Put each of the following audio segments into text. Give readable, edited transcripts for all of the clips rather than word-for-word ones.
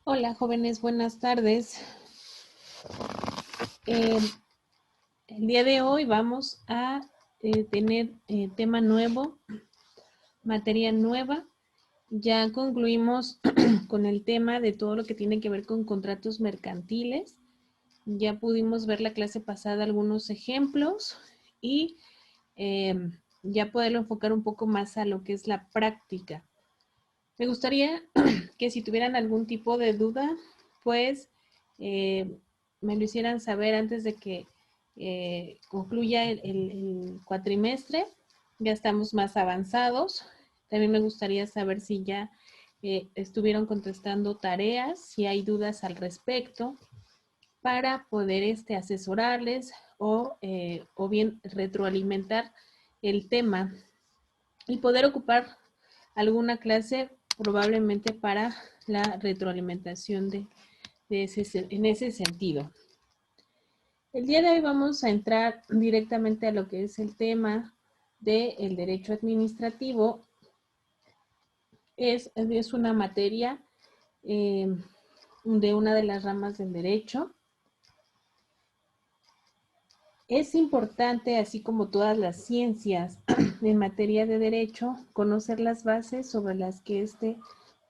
Hola jóvenes, buenas tardes. Eh, el día de hoy vamos a tener tema nuevo, materia nueva. Ya concluimos con el tema de todo lo que tiene que ver con contratos mercantiles. Ya pudimos ver la clase pasada algunos ejemplos y ya poderlo enfocar un poco más a lo que es la práctica. Me gustaría que si tuvieran algún tipo de duda, pues me lo hicieran saber antes de que concluya el cuatrimestre. Ya estamos más avanzados. También me gustaría saber si ya estuvieron contestando tareas, si hay dudas al respecto, para poder asesorarles o bien retroalimentar el tema y poder ocupar alguna clase probablemente para la retroalimentación en ese sentido. El día de hoy vamos a entrar directamente a lo que es el tema del derecho administrativo. Es una materia de una de las ramas del derecho. Es importante, así como todas las ciencias en materia de derecho, conocer las bases sobre las que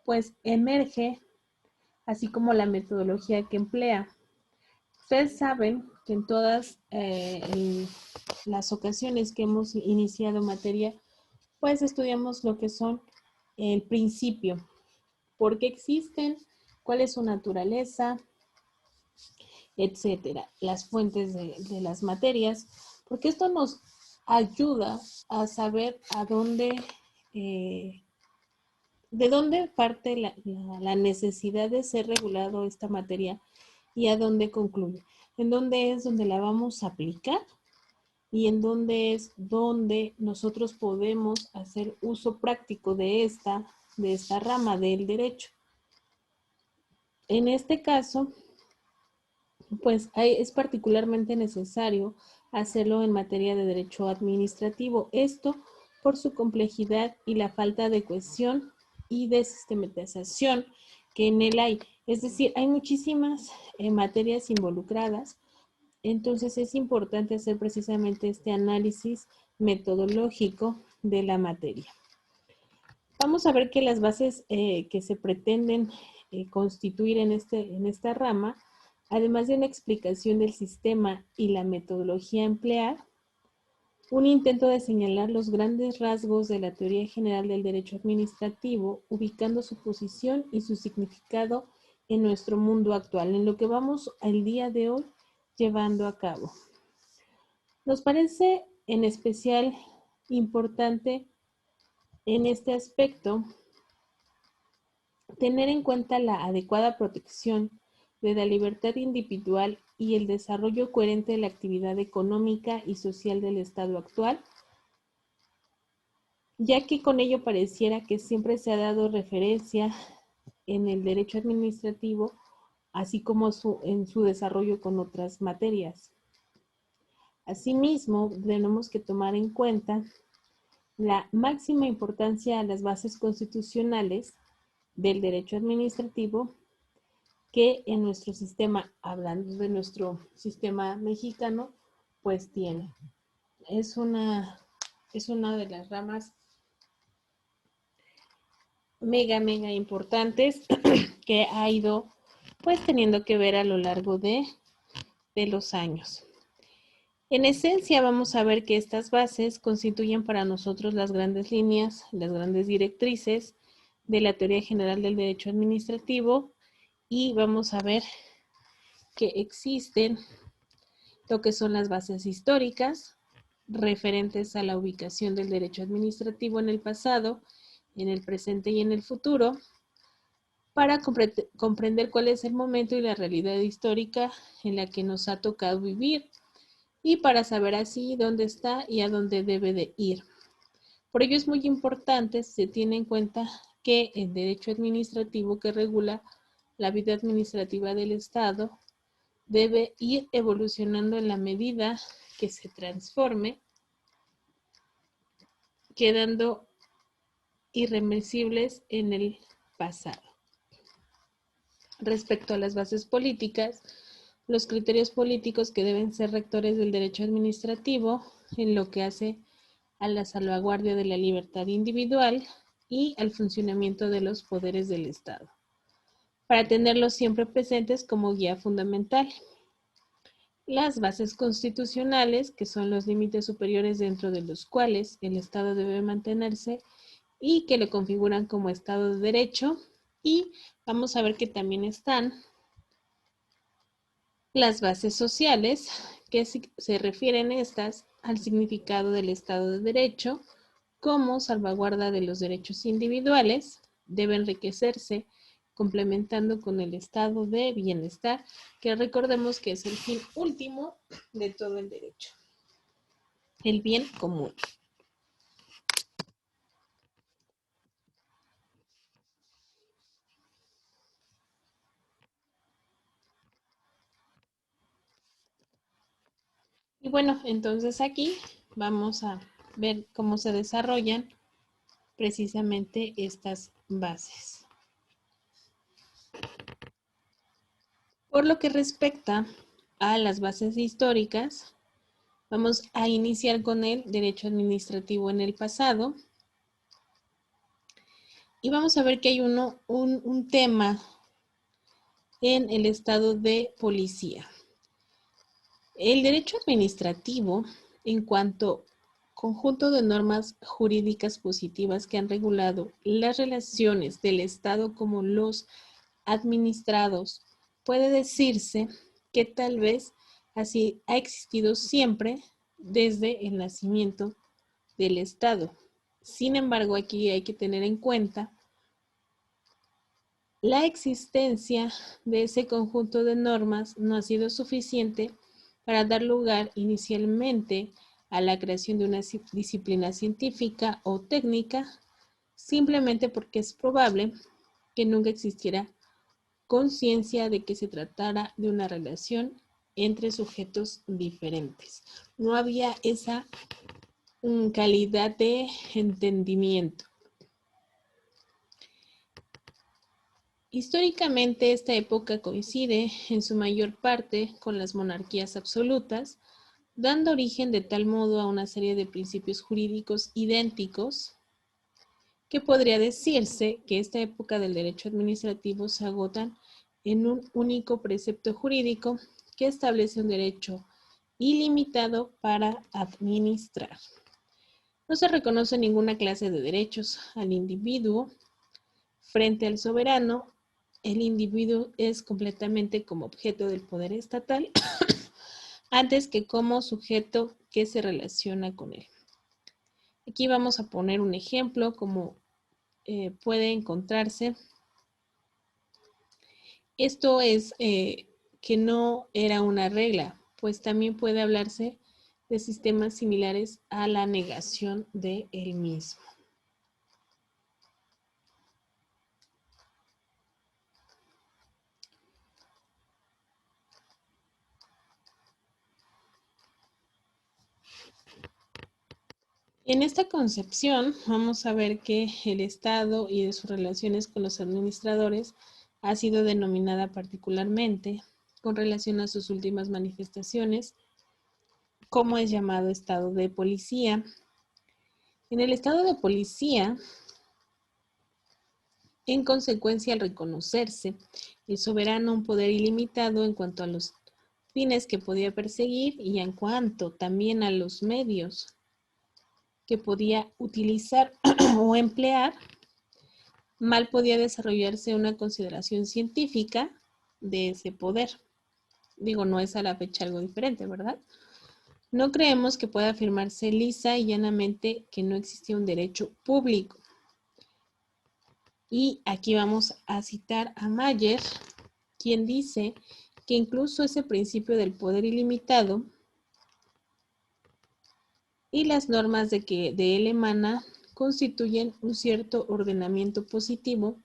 pues emerge, así como la metodología que emplea. Ustedes saben que en todas las ocasiones que hemos iniciado materia, pues estudiamos lo que son el principio, por qué existen, cuál es su naturaleza, etcétera, las fuentes de las materias, porque esto nos ayuda a saber de dónde parte la necesidad de ser regulado esta materia y a dónde concluye, en dónde es donde la vamos a aplicar y en dónde es donde nosotros podemos hacer uso práctico de esta rama del derecho. En este caso, pues es particularmente necesario hacerlo en materia de derecho administrativo. Esto por su complejidad y la falta de cohesión y de sistematización que en él hay. Es decir, hay muchísimas materias involucradas, entonces es importante hacer precisamente este análisis metodológico de la materia. Vamos a ver que las bases que se pretenden constituir en esta rama, además de una explicación del sistema y la metodología a emplear, un intento de señalar los grandes rasgos de la teoría general del derecho administrativo, ubicando su posición y su significado en nuestro mundo actual, en lo que vamos al día de hoy llevando a cabo. Nos parece en especial importante en este aspecto tener en cuenta la adecuada protección de la libertad individual y el desarrollo coherente de la actividad económica y social del Estado actual, ya que con ello pareciera que siempre se ha dado referencia en el derecho administrativo, así como en su desarrollo con otras materias. Asimismo, tenemos que tomar en cuenta la máxima importancia a las bases constitucionales del derecho administrativo que en nuestro sistema, hablando de nuestro sistema mexicano, pues tiene. Es una de las ramas mega importantes que ha ido pues teniendo que ver a lo largo de los años. En esencia vamos a ver que estas bases constituyen para nosotros las grandes líneas, las grandes directrices de la teoría general del derecho administrativo y vamos a ver que existen lo que son las bases históricas referentes a la ubicación del derecho administrativo en el pasado, en el presente y en el futuro, para comprender cuál es el momento y la realidad histórica en la que nos ha tocado vivir y para saber así dónde está y a dónde debe de ir. Por ello es muy importante, se tiene en cuenta que el derecho administrativo que regula la vida administrativa del Estado debe ir evolucionando en la medida que se transforme, quedando irreversibles en el pasado. Respecto a las bases políticas, los criterios políticos que deben ser rectores del derecho administrativo en lo que hace a la salvaguardia de la libertad individual y al funcionamiento de los poderes del Estado, para tenerlos siempre presentes como guía fundamental. Las bases constitucionales, que son los límites superiores dentro de los cuales el Estado debe mantenerse y que lo configuran como Estado de Derecho. Y vamos a ver que también están las bases sociales, que se refieren estas al significado del Estado de Derecho como salvaguarda de los derechos individuales, debe enriquecerse complementando con el estado de bienestar, que recordemos que es el fin último de todo el derecho, el bien común. Y bueno, entonces aquí vamos a ver cómo se desarrollan precisamente estas bases. Por lo que respecta a las bases históricas, vamos a iniciar con el derecho administrativo en el pasado. Y vamos a ver que hay un tema en el estado de policía. El derecho administrativo, en cuanto conjunto de normas jurídicas positivas que han regulado las relaciones del Estado como los administrados, puede decirse que tal vez así ha existido siempre desde el nacimiento del Estado. Sin embargo, aquí hay que tener en cuenta la existencia de ese conjunto de normas no ha sido suficiente para dar lugar inicialmente a la creación de una disciplina científica o técnica, simplemente porque es probable que nunca existiera conciencia de que se tratara de una relación entre sujetos diferentes. No había esa calidad de entendimiento. Históricamente, esta época coincide en su mayor parte con las monarquías absolutas, dando origen de tal modo a una serie de principios jurídicos idénticos que podría decirse que esta época del derecho administrativo se agotan en un único precepto jurídico que establece un derecho ilimitado para administrar. No se reconoce ninguna clase de derechos al individuo frente al soberano. El individuo es completamente como objeto del poder estatal antes que como sujeto que se relaciona con él. Aquí vamos a poner un ejemplo como puede encontrarse. Esto es que no era una regla, pues también puede hablarse de sistemas similares a la negación de él mismo. En esta concepción vamos a ver que el Estado y de sus relaciones con los administradores ha sido denominada particularmente con relación a sus últimas manifestaciones, como es llamado estado de policía. En el estado de policía, en consecuencia, al reconocerse el soberano un poder ilimitado en cuanto a los fines que podía perseguir y en cuanto también a los medios que podía utilizar o emplear, mal podía desarrollarse una consideración científica de ese poder. Digo, no es a la fecha algo diferente, ¿verdad? No creemos que pueda afirmarse lisa y llanamente que no existía un derecho público. Y aquí vamos a citar a Mayer, quien dice que incluso ese principio del poder ilimitado y las normas de él emana constituyen un cierto ordenamiento positivo,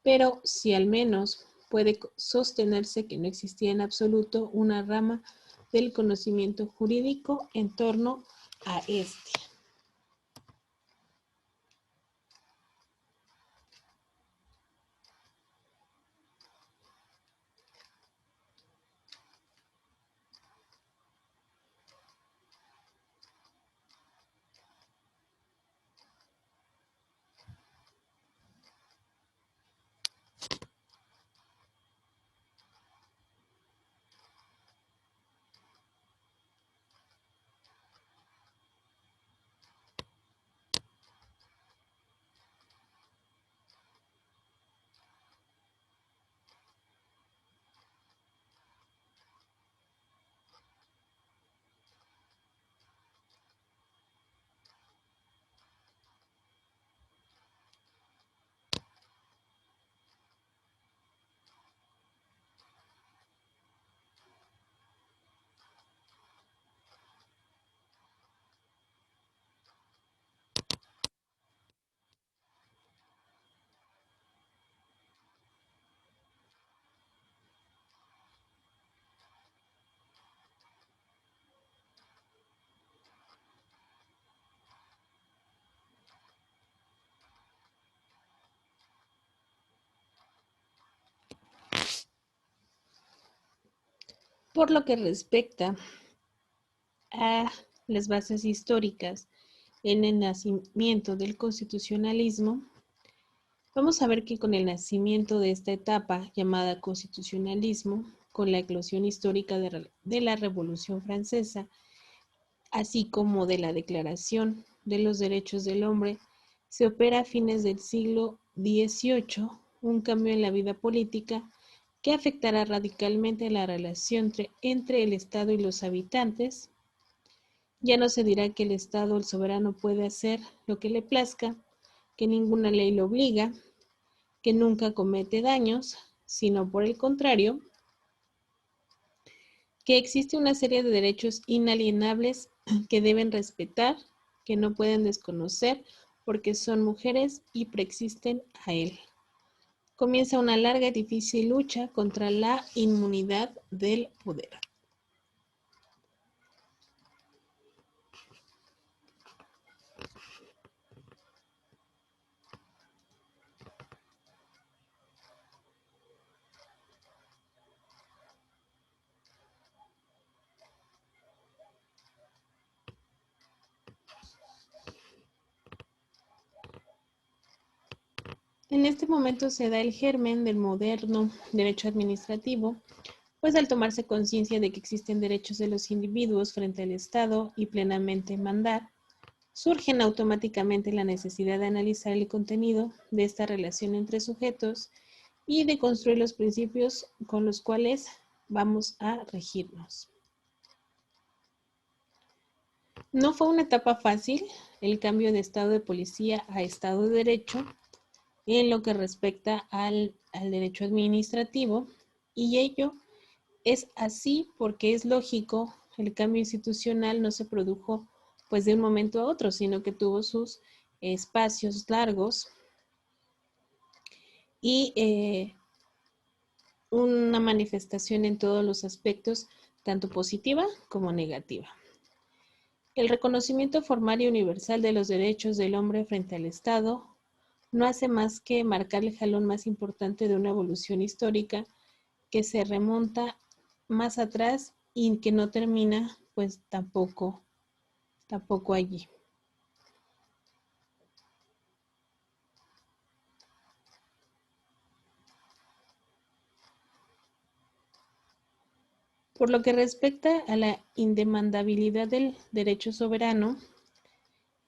pero si al menos puede sostenerse que no existía en absoluto una rama del conocimiento jurídico en torno a este. Por lo que respecta a las bases históricas en el nacimiento del constitucionalismo, vamos a ver que con el nacimiento de esta etapa llamada constitucionalismo, con la eclosión histórica de la Revolución Francesa, así como de la Declaración de los Derechos del Hombre, se opera a fines del siglo XVIII un cambio en la vida política que afectará radicalmente la relación entre el Estado y los habitantes. Ya no se dirá que el Estado, el soberano, puede hacer lo que le plazca, que ninguna ley lo obliga, que nunca comete daños, sino por el contrario, que existe una serie de derechos inalienables que deben respetar, que no pueden desconocer porque son mujeres y preexisten a él. Comienza una larga y difícil lucha contra la inmunidad del poder. En este momento se da el germen del moderno derecho administrativo, pues al tomarse conciencia de que existen derechos de los individuos frente al Estado y plenamente mandar, surgen automáticamente la necesidad de analizar el contenido de esta relación entre sujetos y de construir los principios con los cuales vamos a regirnos. No fue una etapa fácil el cambio de estado de policía a estado de derecho en lo que respecta al derecho administrativo, y ello es así porque es lógico, el cambio institucional no se produjo pues de un momento a otro, sino que tuvo sus espacios largos y una manifestación en todos los aspectos, tanto positiva como negativa. El reconocimiento formal y universal de los derechos del hombre frente al Estado no hace más que marcar el jalón más importante de una evolución histórica que se remonta más atrás y que no termina pues tampoco allí. Por lo que respecta a la indemandabilidad del derecho soberano,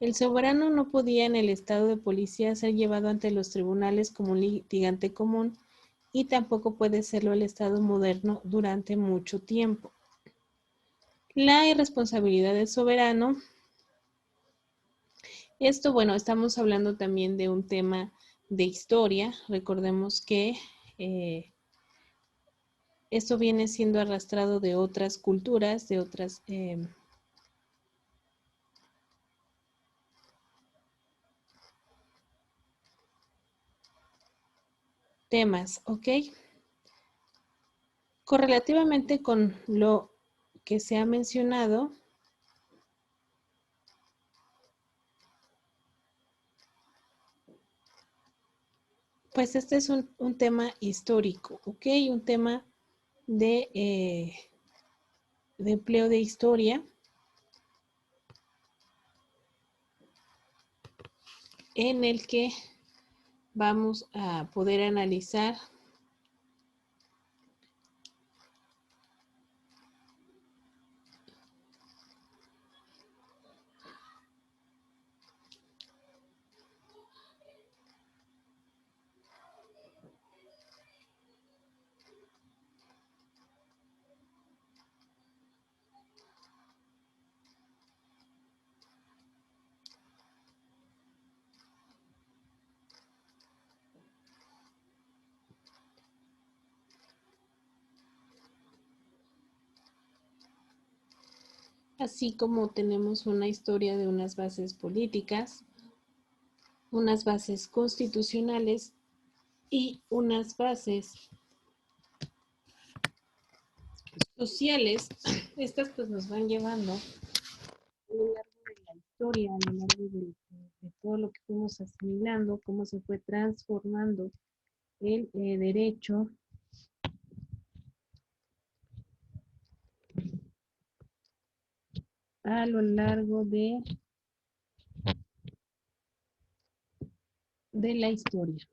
el soberano no podía en el estado de policía ser llevado ante los tribunales como un litigante común y tampoco puede serlo el estado moderno durante mucho tiempo. La irresponsabilidad del soberano, esto bueno, estamos hablando también de un tema de historia, recordemos que esto viene siendo arrastrado de otras culturas, de otras temas, ¿ok? Correlativamente con lo que se ha mencionado, pues este es un tema histórico, ¿ok? Un tema de empleo de historia en el que vamos a poder analizar así como tenemos una historia de unas bases políticas, unas bases constitucionales y unas bases sociales. Estas pues nos van llevando a lo largo de la historia, a lo largo de todo lo que fuimos asimilando, cómo se fue transformando el derecho a lo largo de la historia.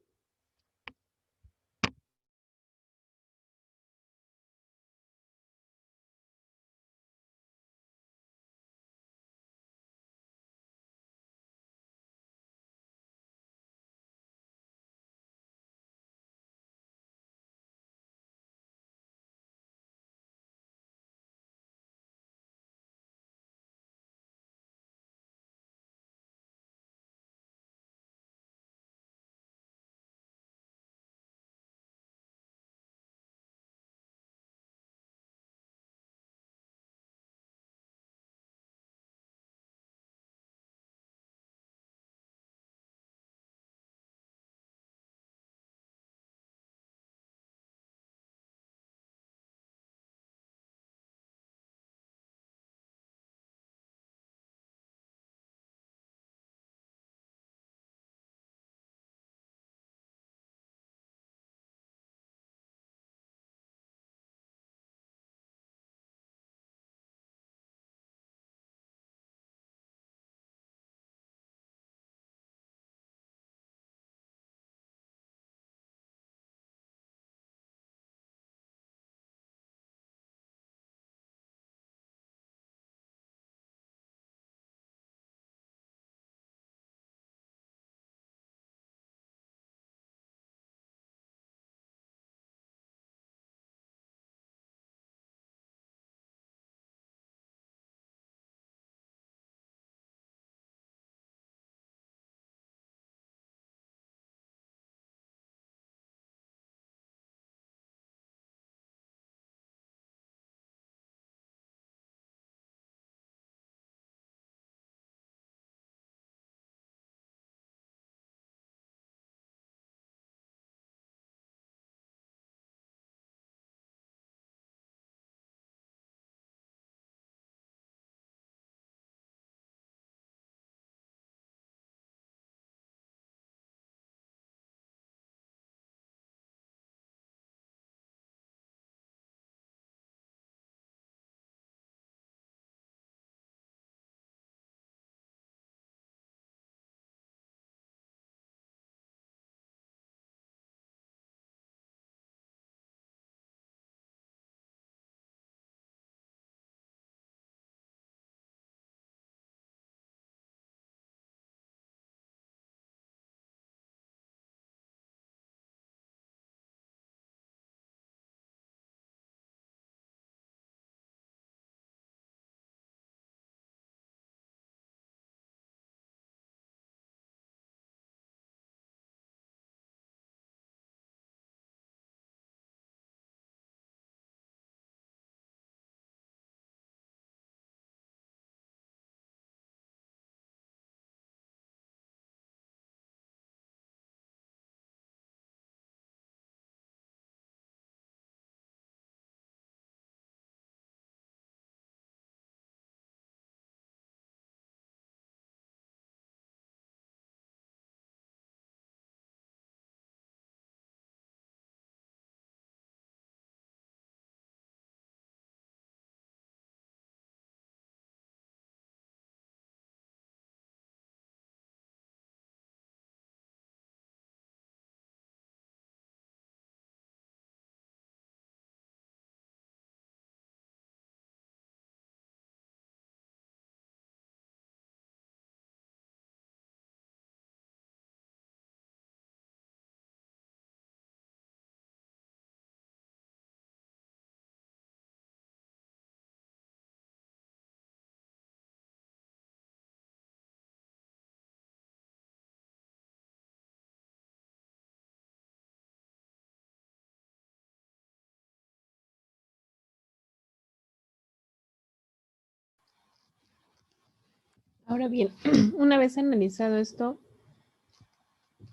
Ahora bien, una vez analizado esto,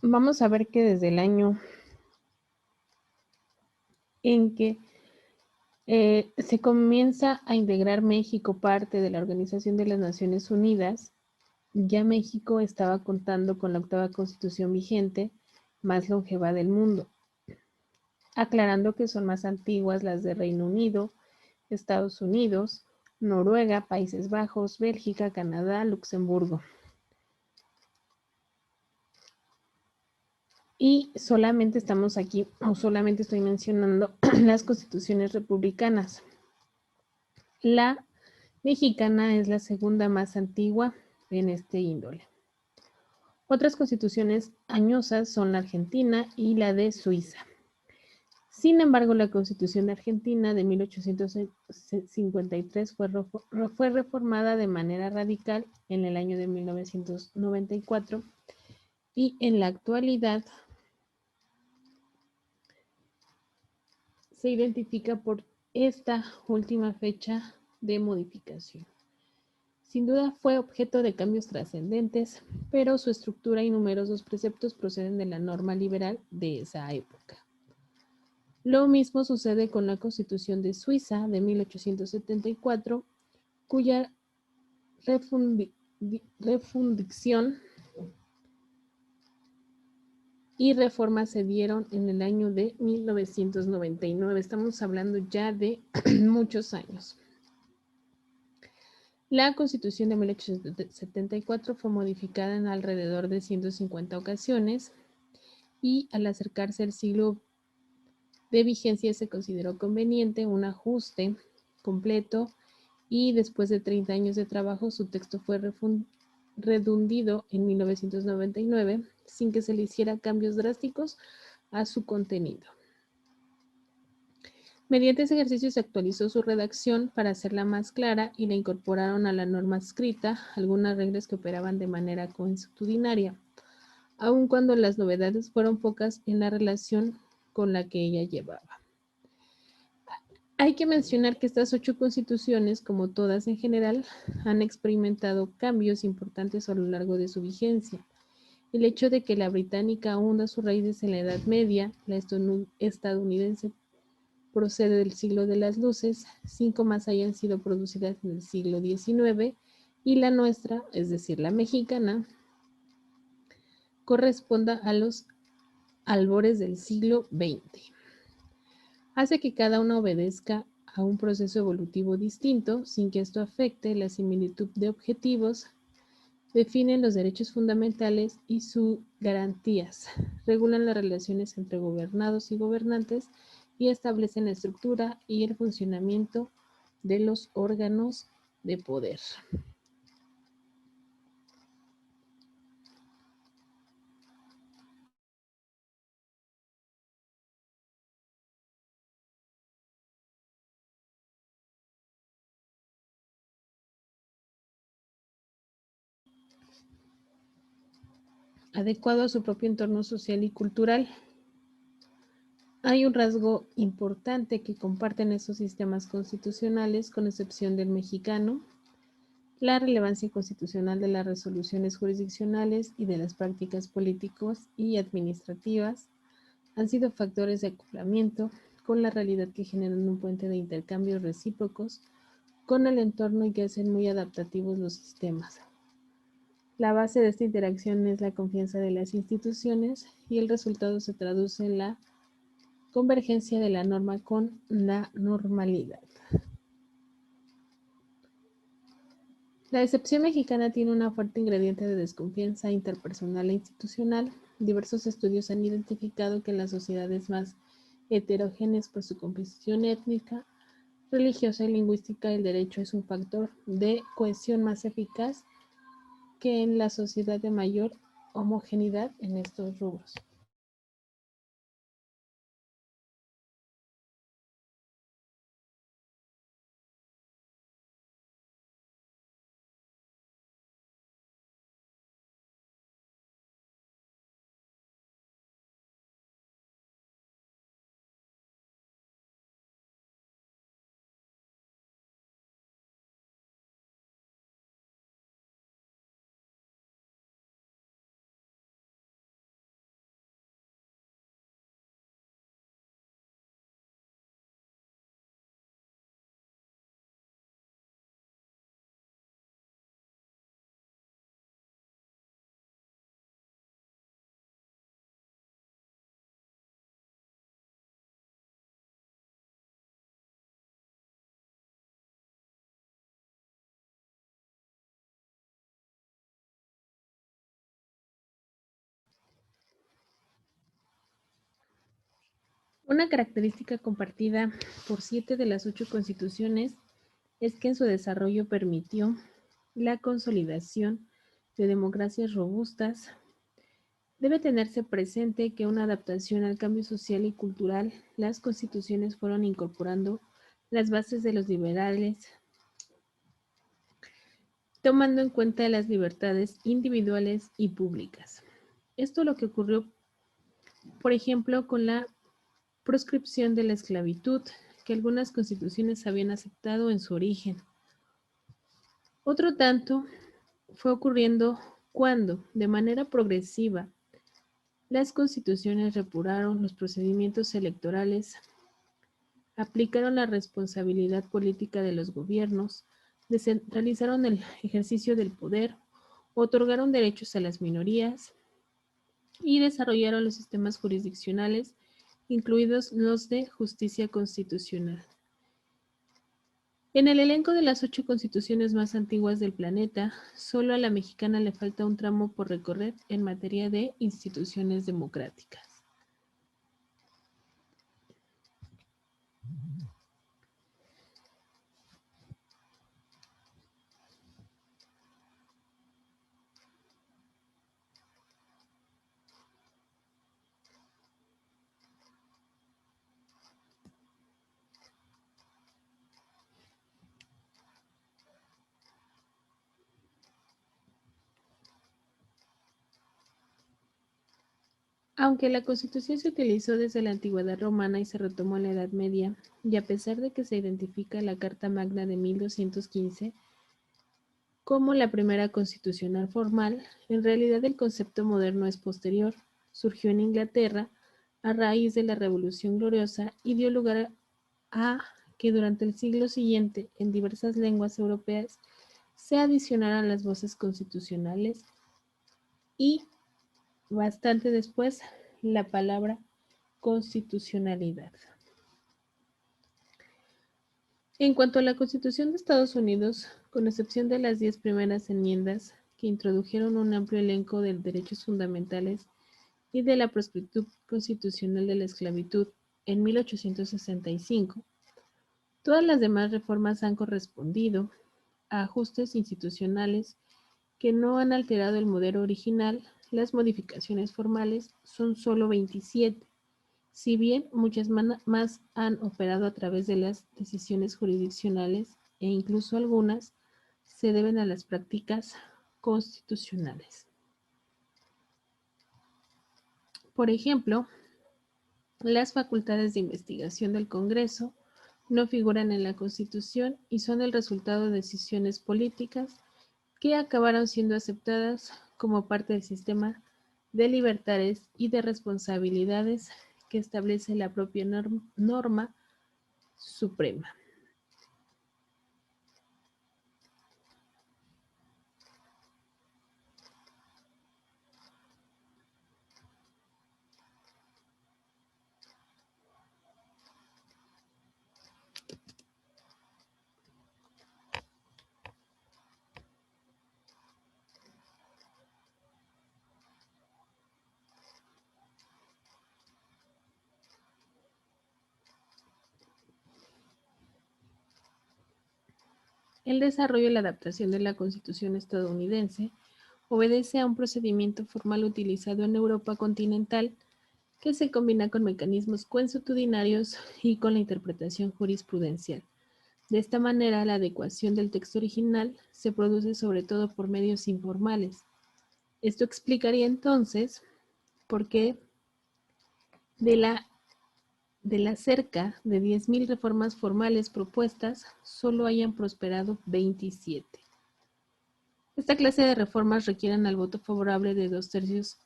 vamos a ver que desde el año en que se comienza a integrar México parte de la Organización de las Naciones Unidas, ya México estaba contando con la octava constitución vigente más longeva del mundo, aclarando que son más antiguas las de Reino Unido, Estados Unidos, Noruega, Países Bajos, Bélgica, Canadá, Luxemburgo. Y solamente estamos aquí, o solamente estoy mencionando las constituciones republicanas. La mexicana es la segunda más antigua en este índole. Otras constituciones añosas son la argentina y la de Suiza. Sin embargo, la Constitución de Argentina de 1853 fue reformada de manera radical en el año de 1994 y en la actualidad se identifica por esta última fecha de modificación. Sin duda fue objeto de cambios trascendentes, pero su estructura y numerosos preceptos proceden de la norma liberal de esa época. Lo mismo sucede con la Constitución de Suiza de 1874, cuya refundición y reformas se dieron en el año de 1999. Estamos hablando ya de muchos años. La Constitución de 1874 fue modificada en alrededor de 150 ocasiones y al acercarse el siglo de vigencia se consideró conveniente un ajuste completo y después de 30 años de trabajo su texto fue redundido en 1999 sin que se le hiciera cambios drásticos a su contenido. Mediante ese ejercicio se actualizó su redacción para hacerla más clara y le incorporaron a la norma escrita algunas reglas que operaban de manera consuetudinaria, aun cuando las novedades fueron pocas en la relación con la que ella llevaba. Hay que mencionar que estas 8 constituciones, como todas en general, han experimentado cambios importantes a lo largo de su vigencia. El hecho de que la británica hunda sus raíces en la Edad Media, la estadounidense procede del siglo de las luces, 5 más hayan sido producidas en el siglo XIX, y la nuestra, es decir, la mexicana, corresponda a los albores del siglo XX. Hace que cada una obedezca a un proceso evolutivo distinto, sin que esto afecte la similitud de objetivos, definen los derechos fundamentales y sus garantías, regulan las relaciones entre gobernados y gobernantes y establecen la estructura y el funcionamiento de los órganos de poder. Adecuado a su propio entorno social y cultural. Hay un rasgo importante que comparten estos sistemas constitucionales, con excepción del mexicano: la relevancia constitucional de las resoluciones jurisdiccionales y de las prácticas políticas y administrativas han sido factores de acoplamiento con la realidad que generan un puente de intercambios recíprocos con el entorno y que hacen muy adaptativos los sistemas. La base de esta interacción es la confianza de las instituciones y el resultado se traduce en la convergencia de la norma con la normalidad. La excepción mexicana tiene un fuerte ingrediente de desconfianza interpersonal e institucional. Diversos estudios han identificado que en las sociedades más heterogéneas por su composición étnica, religiosa y lingüística, el derecho es un factor de cohesión más eficaz que en la sociedad de mayor homogeneidad en estos rubros. Una característica compartida por 7 de las 8 constituciones es que en su desarrollo permitió la consolidación de democracias robustas. Debe tenerse presente que una adaptación al cambio social y cultural, las constituciones fueron incorporando las bases de los liberales, tomando en cuenta las libertades individuales y públicas. Esto es lo que ocurrió, por ejemplo, con la proscripción de la esclavitud, que algunas constituciones habían aceptado en su origen. Otro tanto fue ocurriendo cuando, de manera progresiva, las constituciones depuraron los procedimientos electorales, aplicaron la responsabilidad política de los gobiernos, descentralizaron el ejercicio del poder, otorgaron derechos a las minorías y desarrollaron los sistemas jurisdiccionales, incluidos los de justicia constitucional. En el elenco de las 8 constituciones más antiguas del planeta, solo a la mexicana le falta un tramo por recorrer en materia de instituciones democráticas. Aunque la Constitución se utilizó desde la antigüedad romana y se retomó en la Edad Media, y a pesar de que se identifica la Carta Magna de 1215 como la primera constitucional formal, en realidad el concepto moderno es posterior. Surgió en Inglaterra a raíz de la Revolución Gloriosa y dio lugar a que durante el siglo siguiente, en diversas lenguas europeas, se adicionaran las voces constitucionales y, bastante después, la palabra constitucionalidad. En cuanto a la Constitución de Estados Unidos, con excepción de las 10 primeras enmiendas que introdujeron un amplio elenco de derechos fundamentales y de la proscripción constitucional de la esclavitud en 1865, todas las demás reformas han correspondido a ajustes institucionales que no han alterado el modelo original. Las modificaciones formales son solo 27, si bien muchas más han operado a través de las decisiones jurisdiccionales e incluso algunas se deben a las prácticas constitucionales. Por ejemplo, las facultades de investigación del Congreso no figuran en la Constitución y son el resultado de decisiones políticas que acabaron siendo aceptadas como parte del sistema de libertades y de responsabilidades que establece la propia norma suprema. El desarrollo y la adaptación de la Constitución estadounidense obedece a un procedimiento formal utilizado en Europa continental que se combina con mecanismos consuetudinarios y con la interpretación jurisprudencial. De esta manera, la adecuación del texto original se produce sobre todo por medios informales. Esto explicaría entonces por qué de las cerca de 10.000 reformas formales propuestas, solo hayan prosperado 27. Esta clase de reformas requieren el voto favorable de 2/3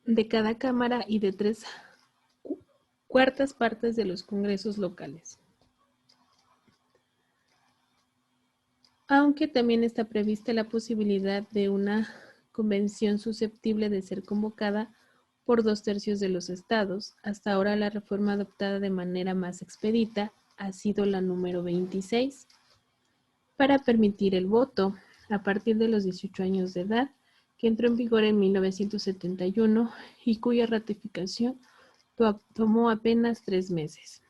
de cada cámara y de 3/4 partes de los congresos locales. Aunque también está prevista la posibilidad de una convención susceptible de ser convocada por 2/3 de los estados. Hasta ahora la reforma adoptada de manera más expedita ha sido la número 26, para permitir el voto a partir de los 18 años de edad, que entró en vigor en 1971 y cuya ratificación tomó apenas 3 meses.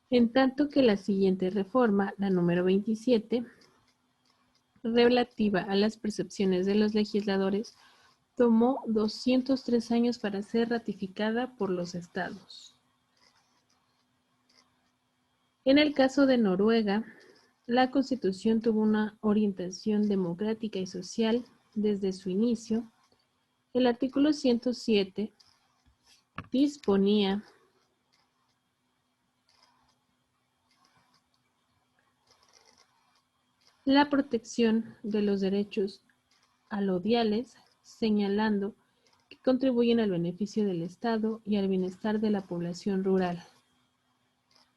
En tanto que la siguiente reforma, la número 27, relativa a las percepciones de los legisladores, tomó 203 años para ser ratificada por los estados. En el caso de Noruega, la Constitución tuvo una orientación democrática y social desde su inicio. El artículo 107 disponía la protección de los derechos alodiales, señalando que contribuyen al beneficio del Estado y al bienestar de la población rural.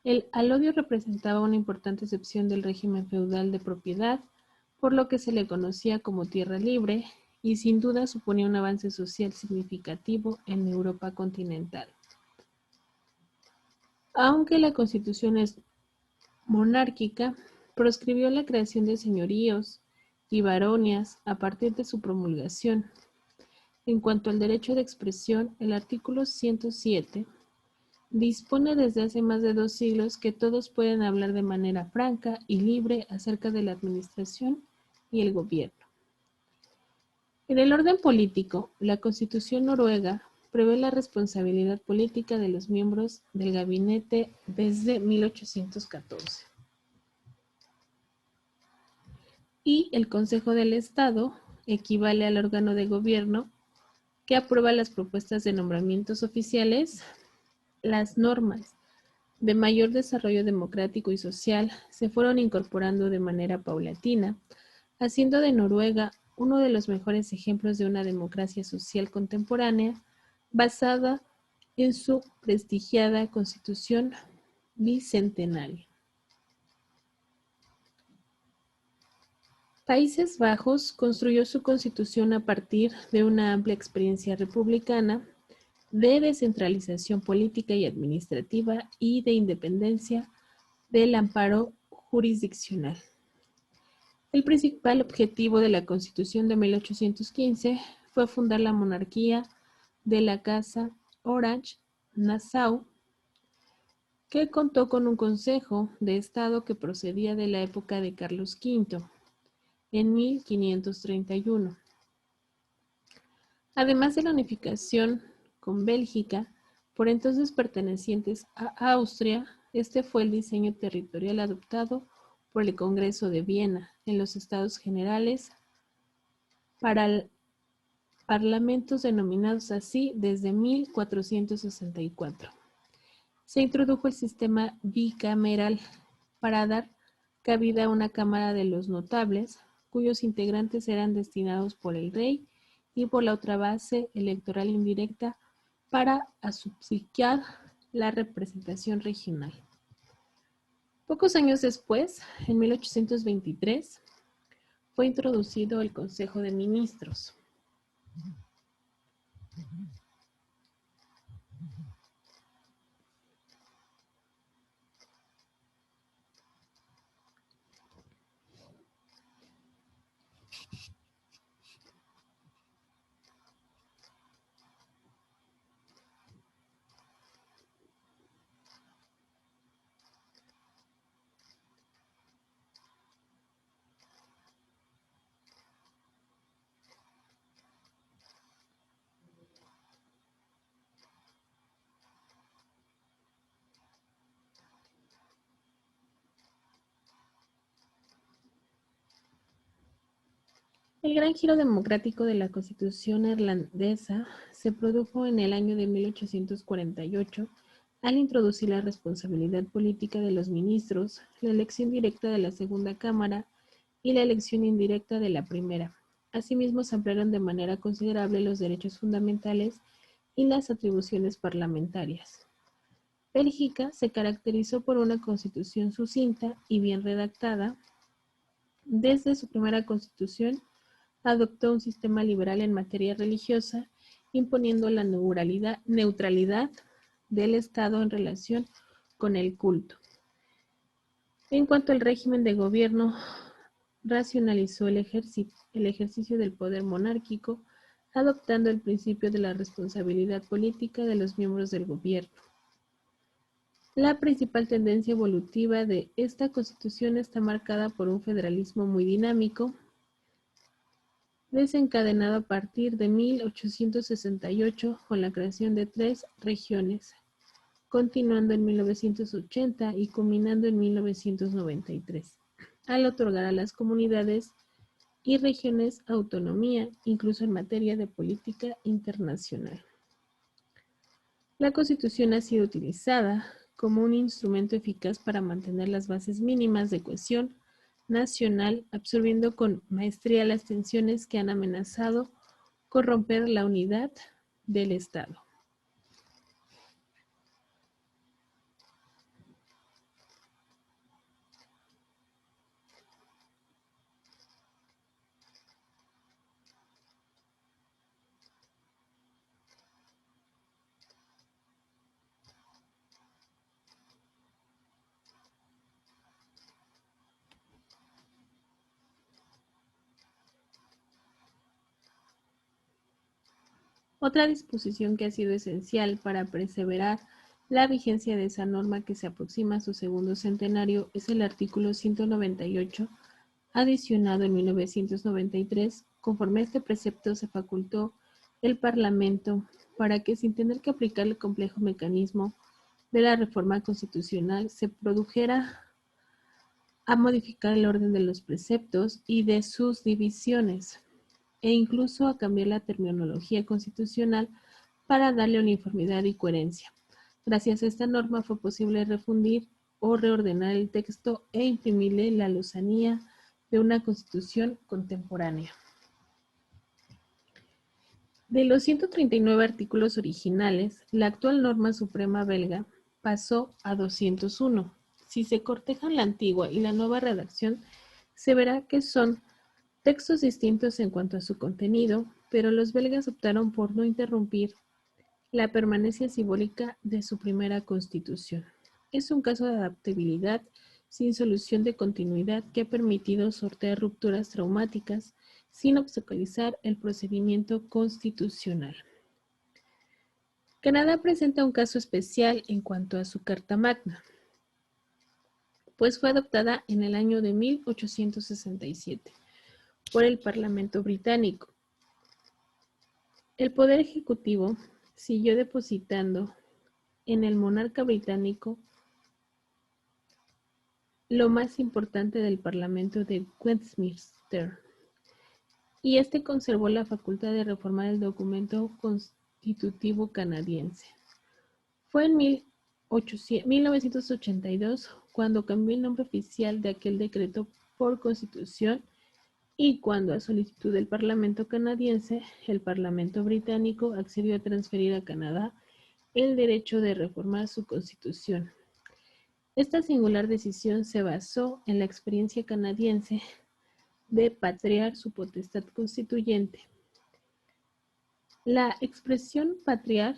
El alodio representaba una importante excepción del régimen feudal de propiedad, por lo que se le conocía como tierra libre, y sin duda suponía un avance social significativo en Europa continental. Aunque la Constitución es monárquica, proscribió la creación de señoríos y baronias a partir de su promulgación. En cuanto al derecho de expresión, el artículo 107 dispone desde hace más de 2 siglos que todos pueden hablar de manera franca y libre acerca de la administración y el gobierno. En el orden político, la Constitución noruega prevé la responsabilidad política de los miembros del gabinete desde 1814. Y el Consejo del Estado equivale al órgano de gobierno que aprueba las propuestas de nombramientos oficiales. Las normas de mayor desarrollo democrático y social se fueron incorporando de manera paulatina, haciendo de Noruega uno de los mejores ejemplos de una democracia social contemporánea basada en su prestigiada Constitución bicentenaria. Países Bajos construyó su constitución a partir de una amplia experiencia republicana de descentralización política y administrativa y de independencia del amparo jurisdiccional. El principal objetivo de la Constitución de 1815 fue fundar la monarquía de la Casa Orange-Nassau, que contó con un Consejo de Estado que procedía de la época de Carlos V, en 1531. Además de la unificación con Bélgica, por entonces pertenecientes a Austria, este fue el diseño territorial adoptado por el Congreso de Viena en los Estados Generales para parlamentos denominados así desde 1464. Se introdujo el sistema bicameral para dar cabida a una Cámara de los Notables, cuyos integrantes eran destinados por el rey y por la otra base electoral indirecta para subsidiar la representación regional. Pocos años después, en 1823, fue introducido el Consejo de Ministros. El gran giro democrático de la Constitución neerlandesa se produjo en el año de 1848 al introducir la responsabilidad política de los ministros, la elección directa de la segunda cámara y la elección indirecta de la primera. Asimismo, se ampliaron de manera considerable los derechos fundamentales y las atribuciones parlamentarias. Bélgica se caracterizó por una constitución sucinta y bien redactada. Desde su primera constitución, adoptó un sistema liberal en materia religiosa, imponiendo la neutralidad del Estado en relación con el culto. En cuanto al régimen de gobierno, racionalizó el ejercicio del poder monárquico, adoptando el principio de la responsabilidad política de los miembros del gobierno. La principal tendencia evolutiva de esta Constitución está marcada por un federalismo muy dinámico, desencadenado a partir de 1868 con la creación de 3 regiones, continuando en 1980 y culminando en 1993, al otorgar a las comunidades y regiones autonomía, incluso en materia de política internacional. La Constitución ha sido utilizada como un instrumento eficaz para mantener las bases mínimas de cohesión nacional, absorbiendo con maestría las tensiones que han amenazado corromper la unidad del Estado. Otra disposición que ha sido esencial para perseverar la vigencia de esa norma que se aproxima a su segundo centenario es el artículo 198, adicionado en 1993. Conforme a este precepto se facultó el Parlamento para que, sin tener que aplicar el complejo mecanismo de la reforma constitucional, se produjera a modificar el orden de los preceptos y de sus divisiones, e incluso a cambiar la terminología constitucional para darle uniformidad y coherencia. Gracias a esta norma fue posible refundir o reordenar el texto e imprimirle la lozanía de una constitución contemporánea. De los 139 artículos originales, la actual norma suprema belga pasó a 201. Si se cortejan la antigua y la nueva redacción, se verá que son textos distintos en cuanto a su contenido, pero los belgas optaron por no interrumpir la permanencia simbólica de su primera constitución. Es un caso de adaptabilidad sin solución de continuidad que ha permitido sortear rupturas traumáticas sin obstaculizar el procedimiento constitucional. Canadá presenta un caso especial en cuanto a su Carta Magna, pues fue adoptada en el año de 1867 por el Parlamento británico. El poder ejecutivo siguió depositando en el monarca británico lo más importante del Parlamento de Westminster, y este conservó la facultad de reformar el documento constitutivo canadiense. Fue en 1982 cuando cambió el nombre oficial de aquel decreto por Constitución, y cuando, a solicitud del Parlamento canadiense, el Parlamento británico accedió a transferir a Canadá el derecho de reformar su constitución. Esta singular decisión se basó en la experiencia canadiense de patriar su potestad constituyente. La expresión patriar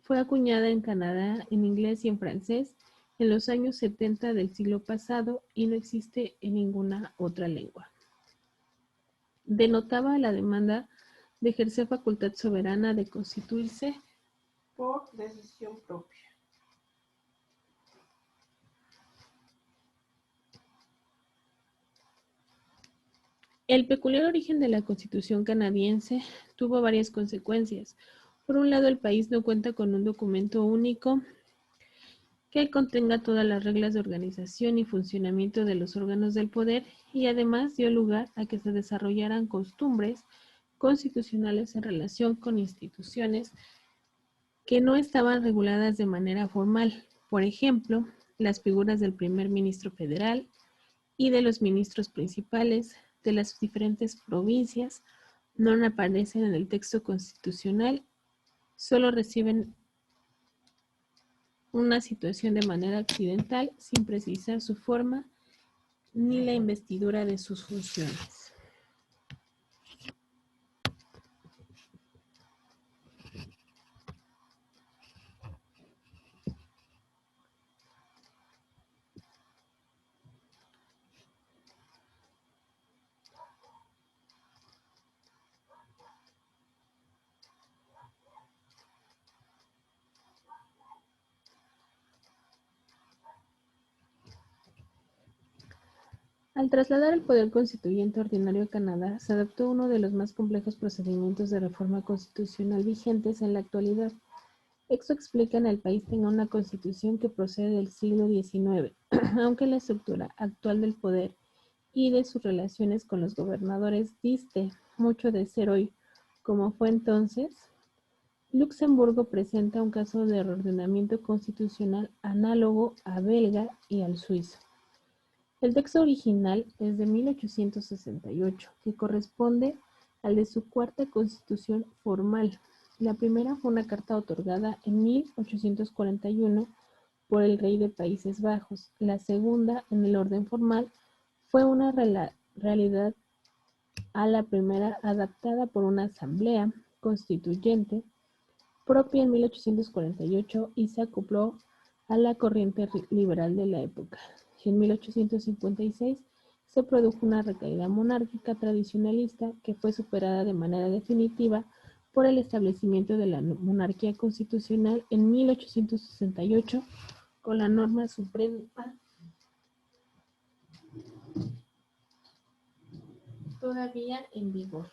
fue acuñada en Canadá en inglés y en francés en los años 70 del siglo pasado y no existe en ninguna otra lengua. Denotaba la demanda de ejercer facultad soberana de constituirse por decisión propia. El peculiar origen de la Constitución canadiense tuvo varias consecuencias. Por un lado, el país no cuenta con un documento único que contenga todas las reglas de organización y funcionamiento de los órganos del poder, y además dio lugar a que se desarrollaran costumbres constitucionales en relación con instituciones que no estaban reguladas de manera formal. Por ejemplo, las figuras del primer ministro federal y de los ministros principales de las diferentes provincias no aparecen en el texto constitucional, solo reciben una situación de manera accidental sin precisar su forma ni la investidura de sus funciones. Al trasladar el poder constituyente ordinario a Canadá, se adoptó uno de los más complejos procedimientos de reforma constitucional vigentes en la actualidad. Esto explica que el país tenga una constitución que procede del siglo XIX, aunque la estructura actual del poder y de sus relaciones con los gobernadores diste mucho de ser hoy, como fue entonces. Luxemburgo presenta un caso de reordenamiento constitucional análogo a belga y al suizo. El texto original es de 1868, que corresponde al de su cuarta constitución formal. La primera fue una carta otorgada en 1841 por el rey de Países Bajos. La segunda, en el orden formal, fue una realidad a la primera adaptada por una asamblea constituyente propia en 1848 y se acopló a la corriente liberal de la época. En 1856 se produjo una recaída monárquica tradicionalista que fue superada de manera definitiva por el establecimiento de la monarquía constitucional en 1868 con la norma suprema todavía en vigor.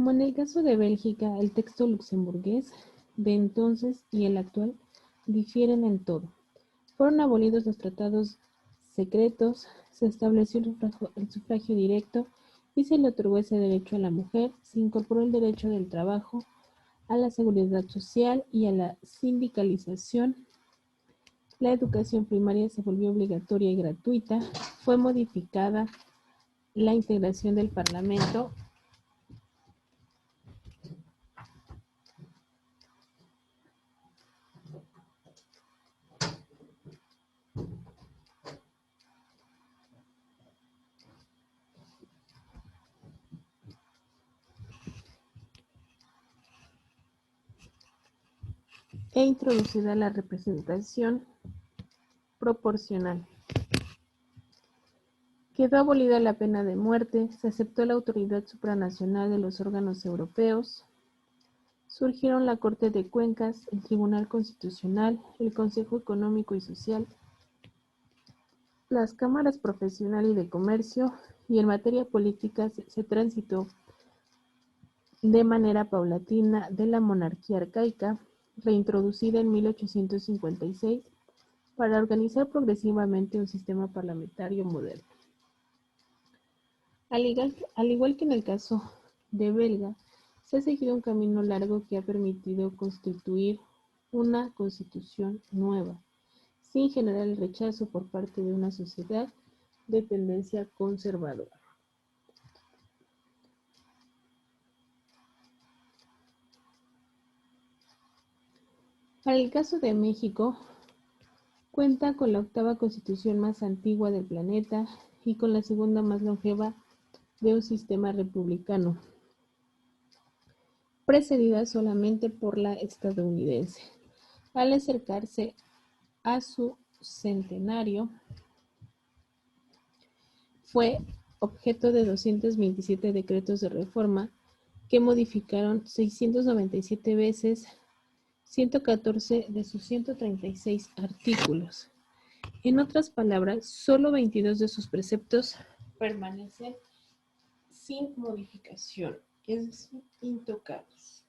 Como en el caso de Bélgica, el texto luxemburgués de entonces y el actual difieren en todo. Fueron abolidos los tratados secretos, se estableció el sufragio directo y se le otorgó ese derecho a la mujer, se incorporó el derecho del trabajo, a la seguridad social y a la sindicalización. La educación primaria se volvió obligatoria y gratuita, fue modificada la integración del Parlamento e introducida la representación proporcional. Quedó abolida la pena de muerte, se aceptó la autoridad supranacional de los órganos europeos, surgieron la Corte de Cuencas, el Tribunal Constitucional, el Consejo Económico y Social, las cámaras profesional y de comercio, y en materia política se transitó de manera paulatina de la monarquía arcaica, reintroducida en 1856, para organizar progresivamente un sistema parlamentario moderno. Al igual que en el caso de Belga, se ha seguido un camino largo que ha permitido constituir una constitución nueva, sin generar el rechazo por parte de una sociedad de tendencia conservadora. Para el caso de México, cuenta con la octava constitución más antigua del planeta y con la segunda más longeva de un sistema republicano, precedida solamente por la estadounidense. Al acercarse a su centenario, fue objeto de 227 decretos de reforma que modificaron 697 veces 114 de sus 136 artículos. En otras palabras, solo 22 de sus preceptos permanecen sin modificación, es decir, intocables.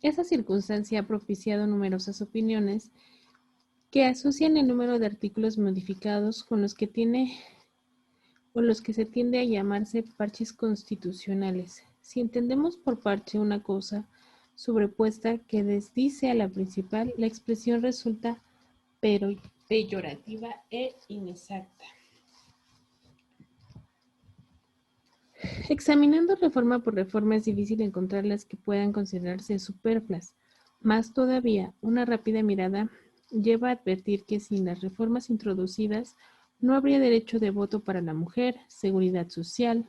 Esa circunstancia ha propiciado numerosas opiniones que asocian el número de artículos modificados con los que se tiende a llamarse parches constitucionales. Si entendemos por parche una cosa sobrepuesta que desdice a la principal, la expresión resulta peyorativa e inexacta. Examinando reforma por reforma es difícil encontrar las que puedan considerarse superfluas. Más todavía, una rápida mirada lleva a advertir que sin las reformas introducidas no habría derecho de voto para la mujer, seguridad social,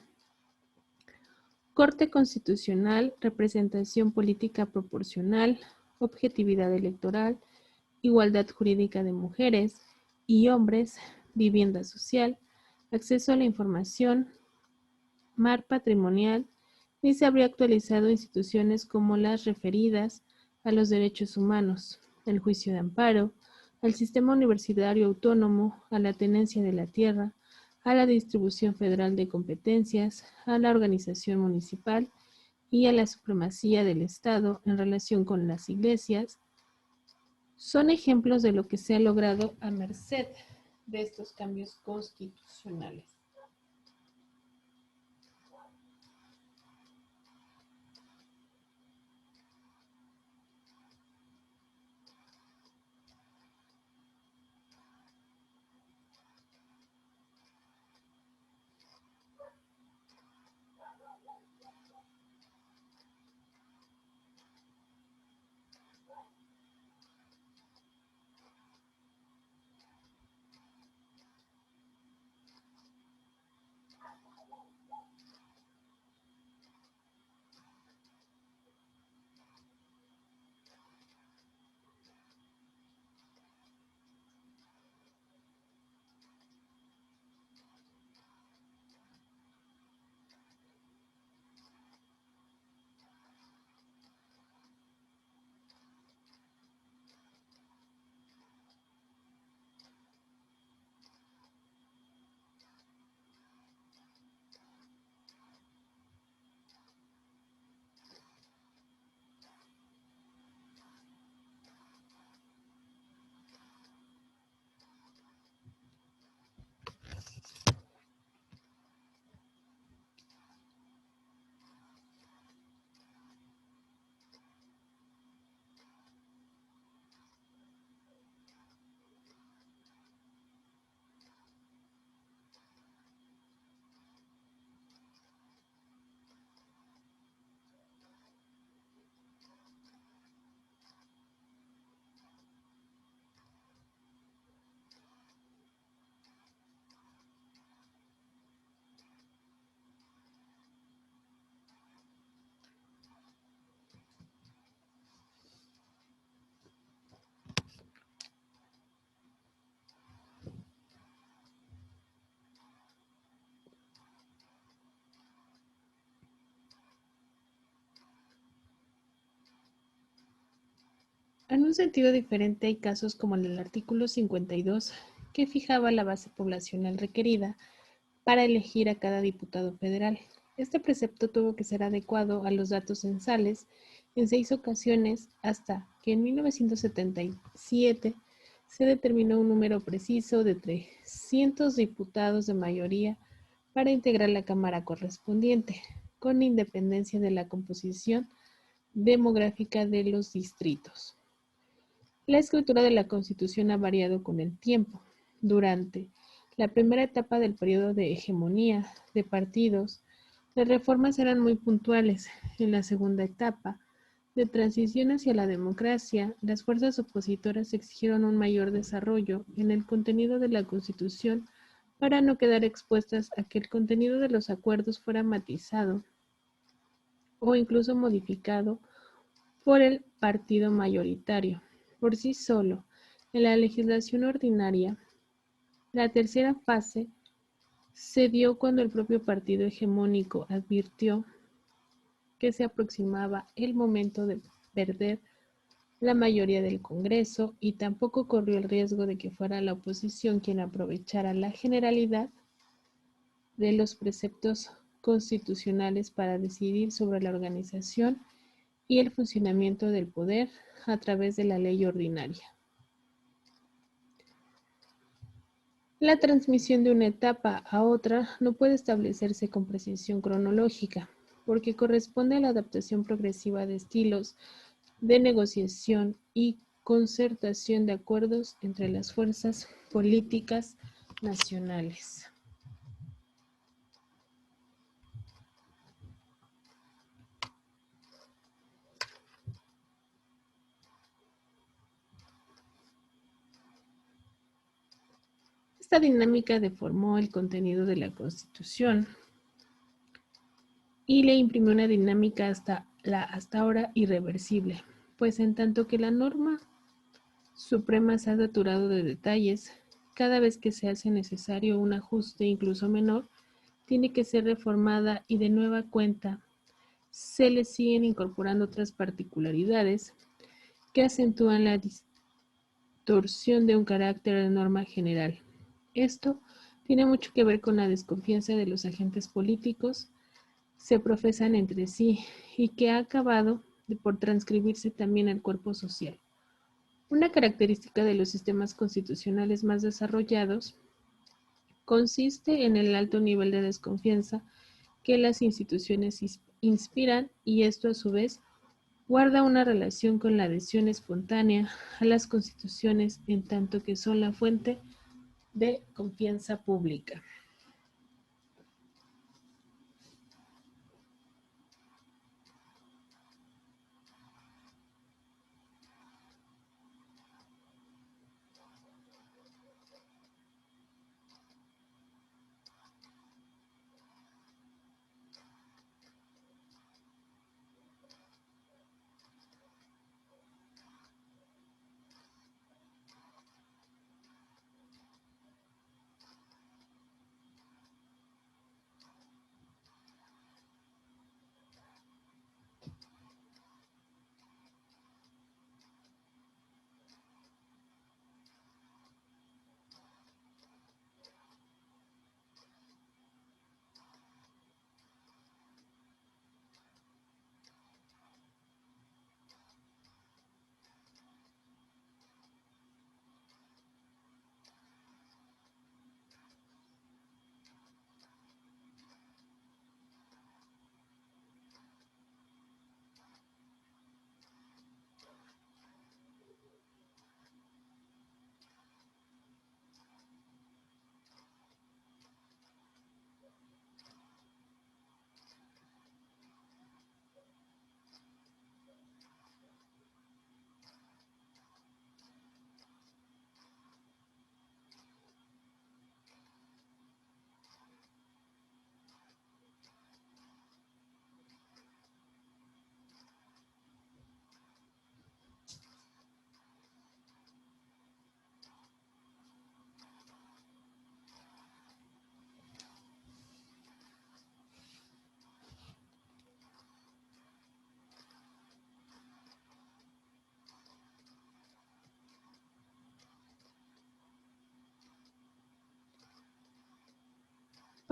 Corte Constitucional, representación política proporcional, objetividad electoral, igualdad jurídica de mujeres y hombres, vivienda social, acceso a la información, mar patrimonial, ni se habría actualizado instituciones como las referidas a los derechos humanos, el juicio de amparo, al sistema universitario autónomo, a la tenencia de la tierra, a la distribución federal de competencias, a la organización municipal y a la supremacía del Estado en relación con las iglesias, son ejemplos de lo que se ha logrado a merced de estos cambios constitucionales. En un sentido diferente hay casos como el del artículo 52, que fijaba la base poblacional requerida para elegir a cada diputado federal. Este precepto tuvo que ser adecuado a los datos censales en 6 ocasiones hasta que en 1977 se determinó un número preciso de 300 diputados de mayoría para integrar la Cámara correspondiente, con independencia de la composición demográfica de los distritos. La escritura de la Constitución ha variado con el tiempo. Durante la primera etapa del periodo de hegemonía de partidos, las reformas eran muy puntuales. En la segunda etapa, de transición hacia la democracia, las fuerzas opositoras exigieron un mayor desarrollo en el contenido de la Constitución para no quedar expuestas a que el contenido de los acuerdos fuera matizado o incluso modificado por el partido mayoritario. Por sí solo, en la legislación ordinaria, la tercera fase se dio cuando el propio partido hegemónico advirtió que se aproximaba el momento de perder la mayoría del Congreso y tampoco corrió el riesgo de que fuera la oposición quien aprovechara la generalidad de los preceptos constitucionales para decidir sobre la organización y el funcionamiento del poder a través de la ley ordinaria. La transmisión de una etapa a otra no puede establecerse con precisión cronológica, porque corresponde a la adaptación progresiva de estilos de negociación y concertación de acuerdos entre las fuerzas políticas nacionales. Esta dinámica deformó el contenido de la Constitución y le imprimió una dinámica hasta ahora irreversible, pues en tanto que la norma suprema se ha saturado de detalles, cada vez que se hace necesario un ajuste incluso menor, tiene que ser reformada y de nueva cuenta se le siguen incorporando otras particularidades que acentúan la distorsión de un carácter de norma general. Esto tiene mucho que ver con la desconfianza de los agentes políticos se profesan entre sí y que ha acabado por transcribirse también al cuerpo social. Una característica de los sistemas constitucionales más desarrollados consiste en el alto nivel de desconfianza que las instituciones inspiran y esto a su vez guarda una relación con la adhesión espontánea a las constituciones en tanto que son la fuente de confianza pública.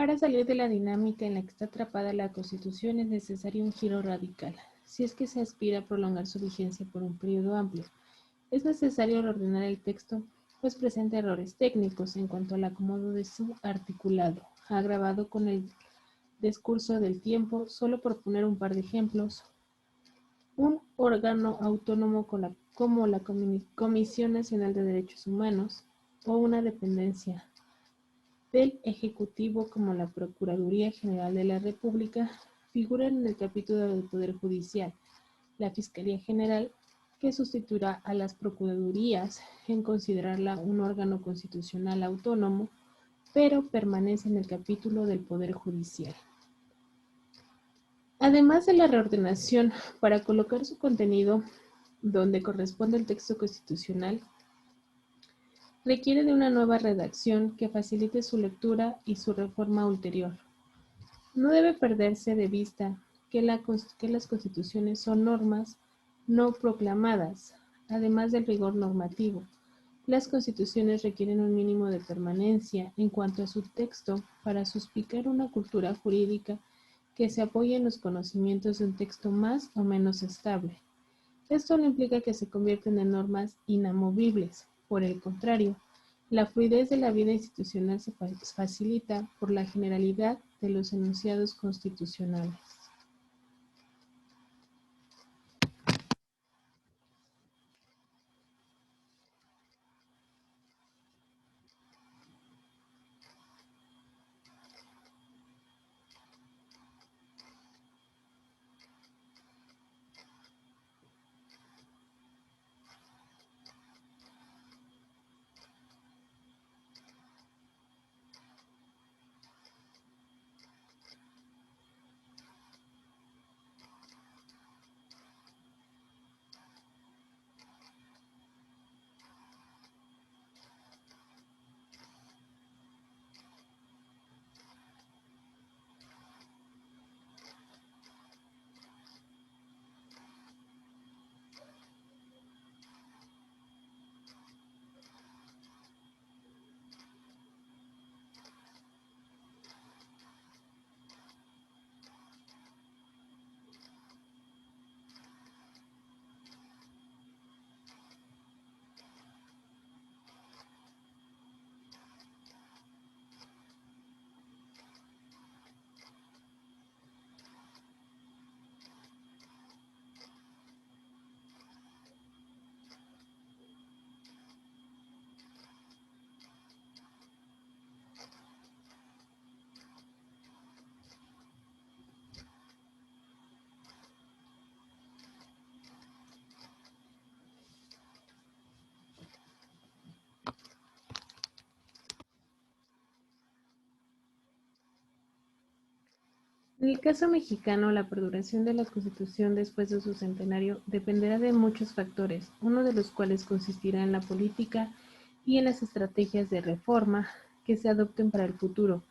Para salir de la dinámica en la que está atrapada la Constitución es necesario un giro radical, si es que se aspira a prolongar su vigencia por un periodo amplio. Es necesario reordenar el texto, pues presenta errores técnicos en cuanto al acomodo de su articulado, agravado con el discurso del tiempo. Solo por poner un par de ejemplos: un órgano autónomo como la Comisión Nacional de Derechos Humanos, o una dependencia del Ejecutivo como la Procuraduría General de la República figuran en el capítulo del Poder Judicial. La Fiscalía General, que sustituirá a las Procuradurías en considerarla un órgano constitucional autónomo, pero permanece en el capítulo del Poder Judicial. Además de la reordenación para colocar su contenido donde corresponde el texto constitucional, requiere de una nueva redacción que facilite su lectura y su reforma ulterior. No debe perderse de vista que las constituciones son normas no proclamadas, además del rigor normativo. Las constituciones requieren un mínimo de permanencia en cuanto a su texto para suspicar una cultura jurídica que se apoye en los conocimientos de un texto más o menos estable. Esto no implica que se conviertan en normas inamovibles. Por el contrario, la fluidez de la vida institucional se facilita por la generalidad de los enunciados constitucionales. En el caso mexicano, la perduración de la Constitución después de su centenario dependerá de muchos factores, uno de los cuales consistirá en la política y en las estrategias de reforma que se adopten para el futuro.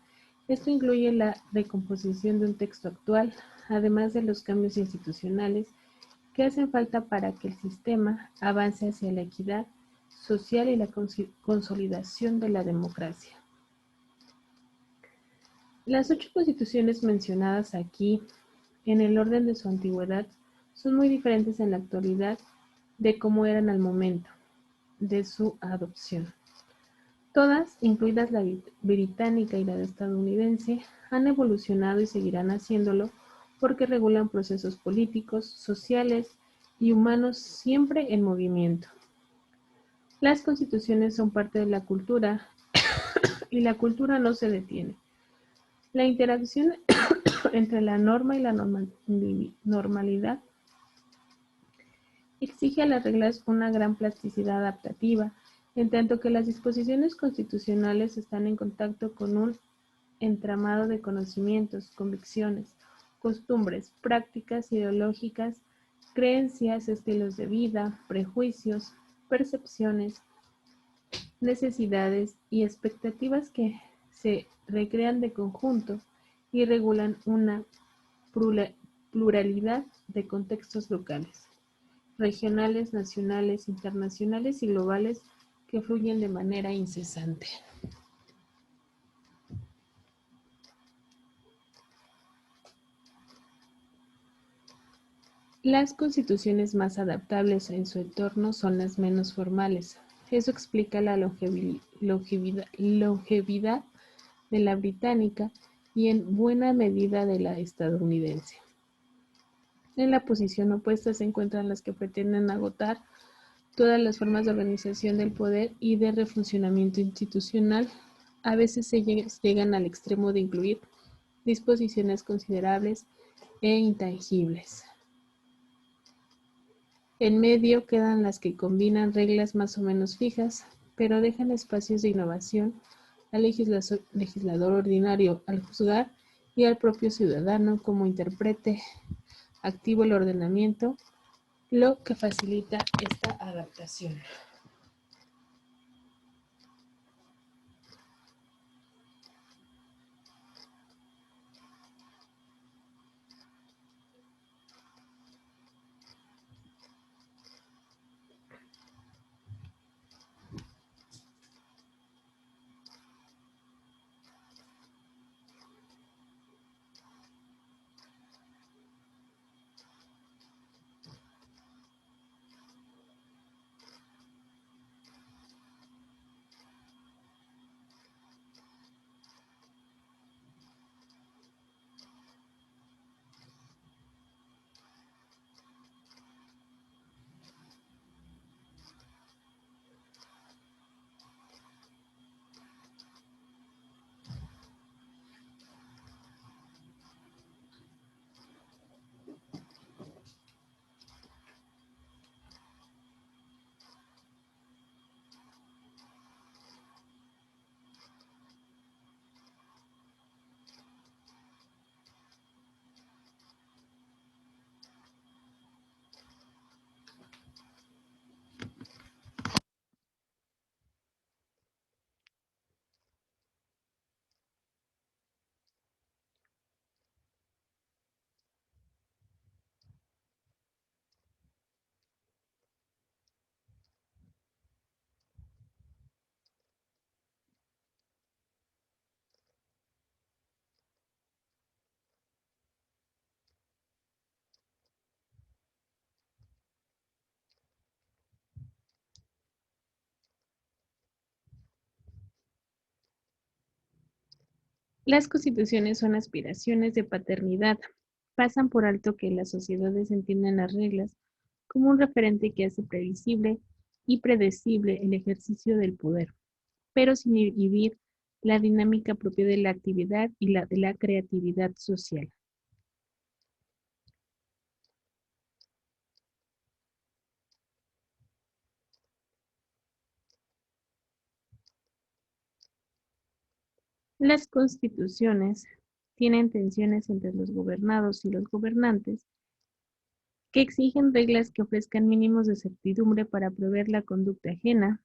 Esto incluye la recomposición de un texto actual, además de los cambios institucionales que hacen falta para que el sistema avance hacia la equidad social y la consolidación de la democracia. Las 8 constituciones mencionadas aquí, en el orden de su antigüedad, son muy diferentes en la actualidad de cómo eran al momento de su adopción. Todas, incluidas la británica y la estadounidense, han evolucionado y seguirán haciéndolo porque regulan procesos políticos, sociales y humanos siempre en movimiento. Las constituciones son parte de la cultura y la cultura no se detiene. La interacción entre la norma y la normalidad exige a las reglas una gran plasticidad adaptativa, en tanto que las disposiciones constitucionales están en contacto con un entramado de conocimientos, convicciones, costumbres, prácticas ideológicas, creencias, estilos de vida, prejuicios, percepciones, necesidades y expectativas que se recrean de conjunto y regulan una pluralidad de contextos locales, regionales, nacionales, internacionales y globales que fluyen de manera incesante. Las constituciones más adaptables en su entorno son las menos formales. Eso explica la longevidad de la británica y en buena medida de la estadounidense. En la posición opuesta se encuentran las que pretenden agotar todas las formas de organización del poder y de refuncionamiento institucional. A veces se llegan al extremo de incluir disposiciones considerables e intangibles. En medio quedan las que combinan reglas más o menos fijas, pero dejan espacios de innovación al legislador ordinario al juzgar y al propio ciudadano como intérprete activo el ordenamiento, lo que facilita esta adaptación. Las constituciones son aspiraciones de paternidad. Pasan por alto que las sociedades entiendan las reglas como un referente que hace previsible y predecible el ejercicio del poder, pero sin inhibir la dinámica propia de la actividad y la de la creatividad social. Las constituciones tienen tensiones entre los gobernados y los gobernantes que exigen reglas que ofrezcan mínimos de certidumbre para prever la conducta ajena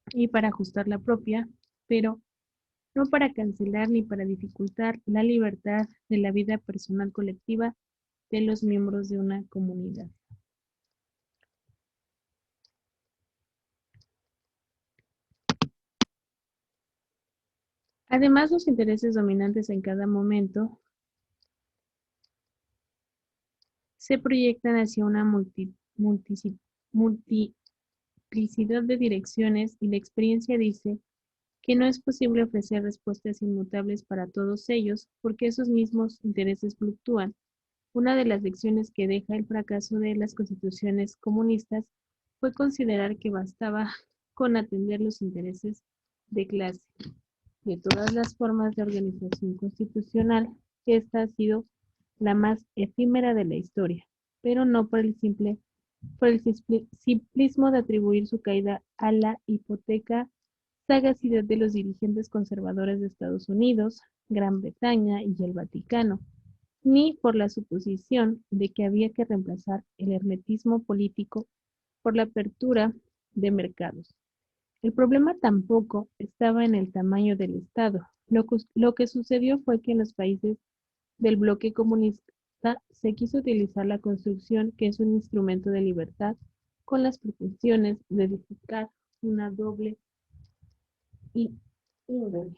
y para ajustar la propia, pero no para cancelar ni para dificultar la libertad de la vida personal colectiva de los miembros de una comunidad. Además, los intereses dominantes en cada momento se proyectan hacia una multiplicidad de direcciones y la experiencia dice que no es posible ofrecer respuestas inmutables para todos ellos porque esos mismos intereses fluctúan. Una de las lecciones que deja el fracaso de las constituciones comunistas fue considerar que bastaba con atender los intereses de clase. De todas las formas de organización constitucional, esta ha sido la más efímera de la historia, pero no por el simplismo de atribuir su caída a la hipoteca sagacidad de los dirigentes conservadores de Estados Unidos, Gran Bretaña y el Vaticano, ni por la suposición de que había que reemplazar el hermetismo político por la apertura de mercados. El problema tampoco estaba en el tamaño del Estado. Lo que sucedió fue que en los países del bloque comunista se quiso utilizar la construcción, que es un instrumento de libertad, con las pretensiones de edificar una doble índole.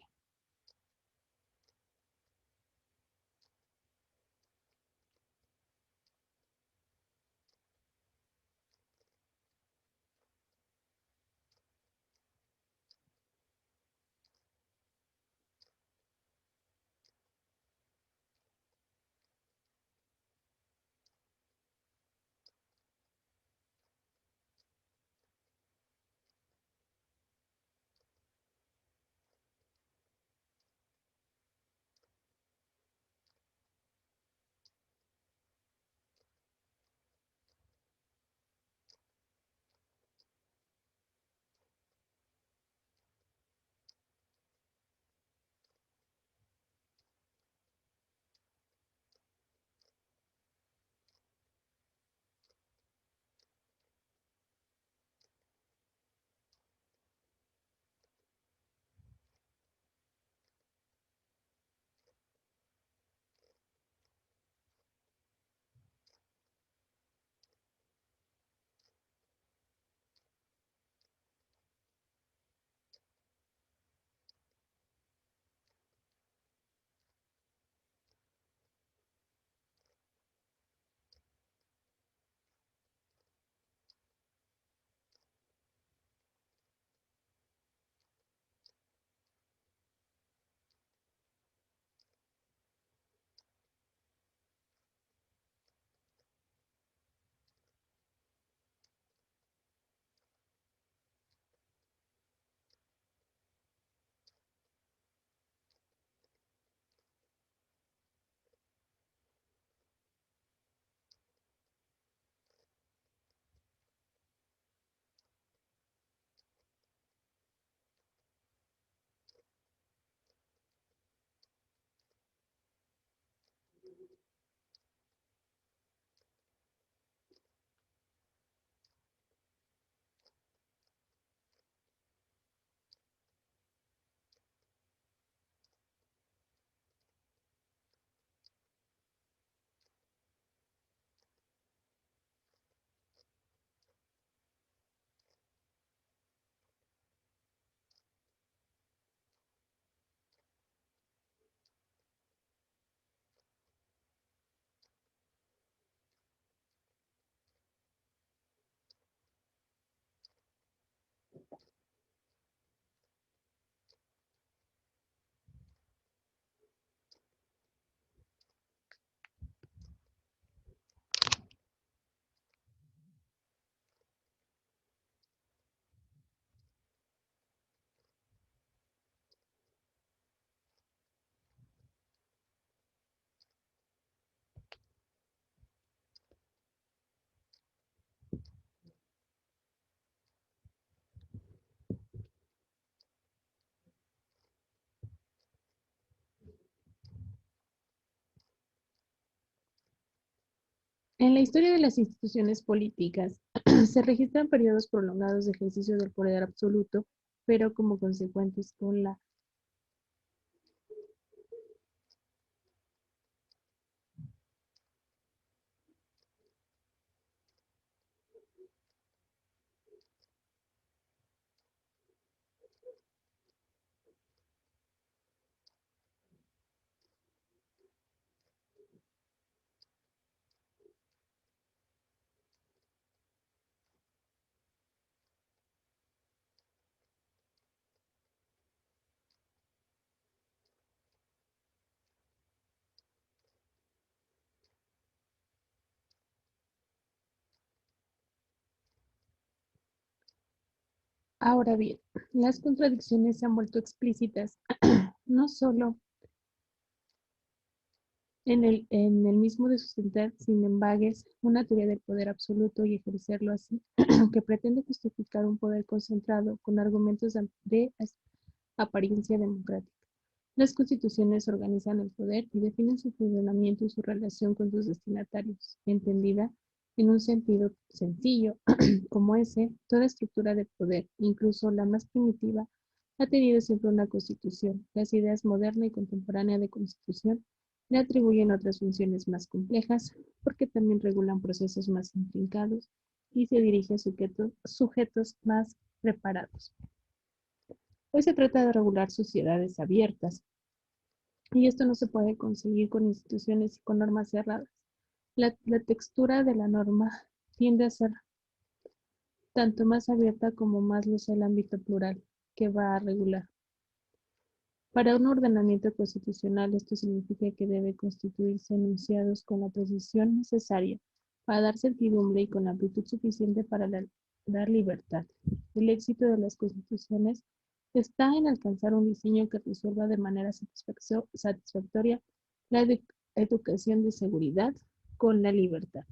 En la historia de las instituciones políticas se registran periodos prolongados de ejercicio del poder absoluto, pero como consecuentes con la... Ahora bien, las contradicciones se han vuelto explícitas no solo en el mismo de sustentar, sin embargues, una teoría del poder absoluto y ejercerlo así, que pretende justificar un poder concentrado con argumentos de apariencia democrática. Las constituciones organizan el poder y definen su funcionamiento y su relación con sus destinatarios, entendida en un sentido sencillo como ese, toda estructura de poder, incluso la más primitiva, ha tenido siempre una constitución. Las ideas moderna y contemporánea de constitución le atribuyen otras funciones más complejas, porque también regulan procesos más intrincados y se dirige a sujetos más preparados. Hoy se trata de regular sociedades abiertas, y esto no se puede conseguir con instituciones y con normas cerradas. La textura de la norma tiende a ser tanto más abierta como más lo sea el ámbito plural que va a regular. Para un ordenamiento constitucional, esto significa que debe constituirse enunciados con la precisión necesaria para dar certidumbre y con la amplitud suficiente para dar libertad. El éxito de las constituciones está en alcanzar un diseño que resuelva de manera satisfactoria la educación de seguridad con la libertad.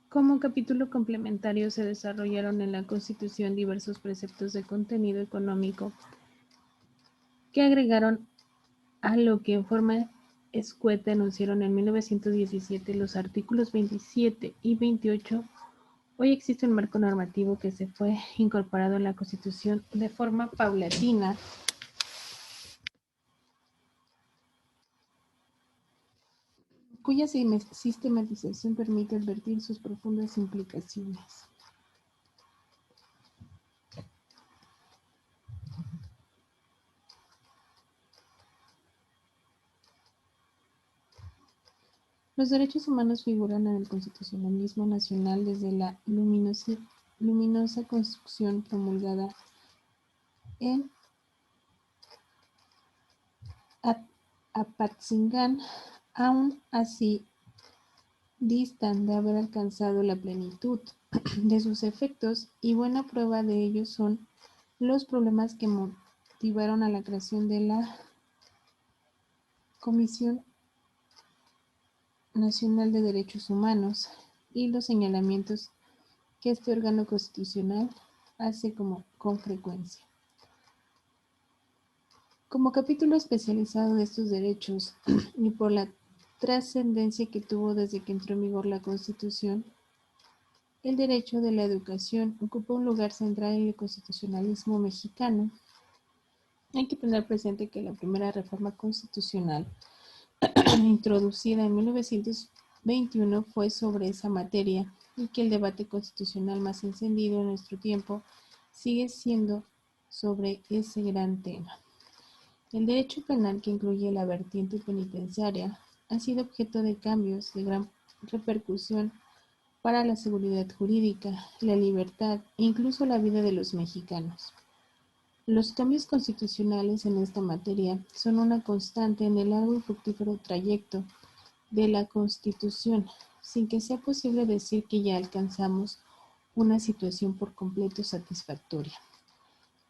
Como capítulo complementario se desarrollaron en la Constitución diversos preceptos de contenido económico que agregaron a lo que en forma escueta enunciaron en 1917 los artículos 27 y 28. Hoy existe un marco normativo que se fue incorporado en la Constitución de forma paulatina, cuya sistematización permite advertir sus profundas implicaciones. Los derechos humanos figuran en el constitucionalismo nacional desde la luminosa Constitución promulgada en Apatzingán. Aún así, distan de haber alcanzado la plenitud de sus efectos, y buena prueba de ello son los problemas que motivaron a la creación de la Comisión Nacional de Derechos Humanos y los señalamientos que este órgano constitucional hace con frecuencia. Como capítulo especializado de estos derechos y por la trascendencia que tuvo desde que entró en vigor la Constitución, el derecho de la educación ocupa un lugar central en el constitucionalismo mexicano. Hay que tener presente que la primera reforma constitucional introducida en 1921 fue sobre esa materia, y que el debate constitucional más encendido en nuestro tiempo sigue siendo sobre ese gran tema. El derecho penal, que incluye la vertiente penitenciaria, ha sido objeto de cambios de gran repercusión para la seguridad jurídica, la libertad e incluso la vida de los mexicanos. Los cambios constitucionales en esta materia son una constante en el largo y fructífero trayecto de la Constitución, sin que sea posible decir que ya alcanzamos una situación por completo satisfactoria.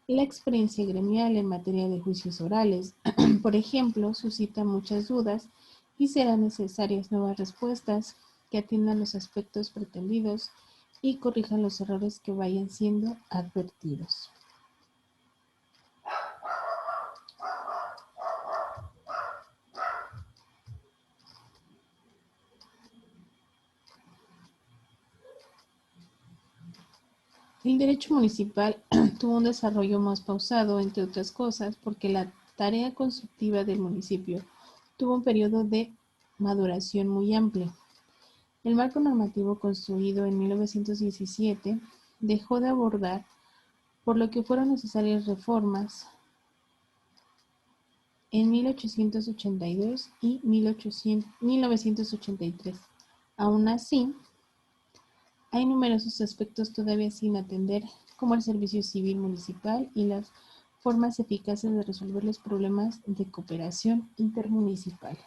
La experiencia gremial en materia de juicios orales, por ejemplo, suscita muchas dudas y serán necesarias nuevas respuestas que atiendan los aspectos pretendidos y corrijan los errores que vayan siendo advertidos. El derecho municipal tuvo un desarrollo más pausado, entre otras cosas, porque la tarea constructiva del municipio tuvo un periodo de maduración muy amplio. El marco normativo construido en 1917 dejó de abordar, por lo que fueron necesarias reformas en 1882 y 1983. Aún así, hay numerosos aspectos todavía sin atender, como el servicio civil municipal y las formas eficaces de resolver los problemas de cooperación intermunicipal.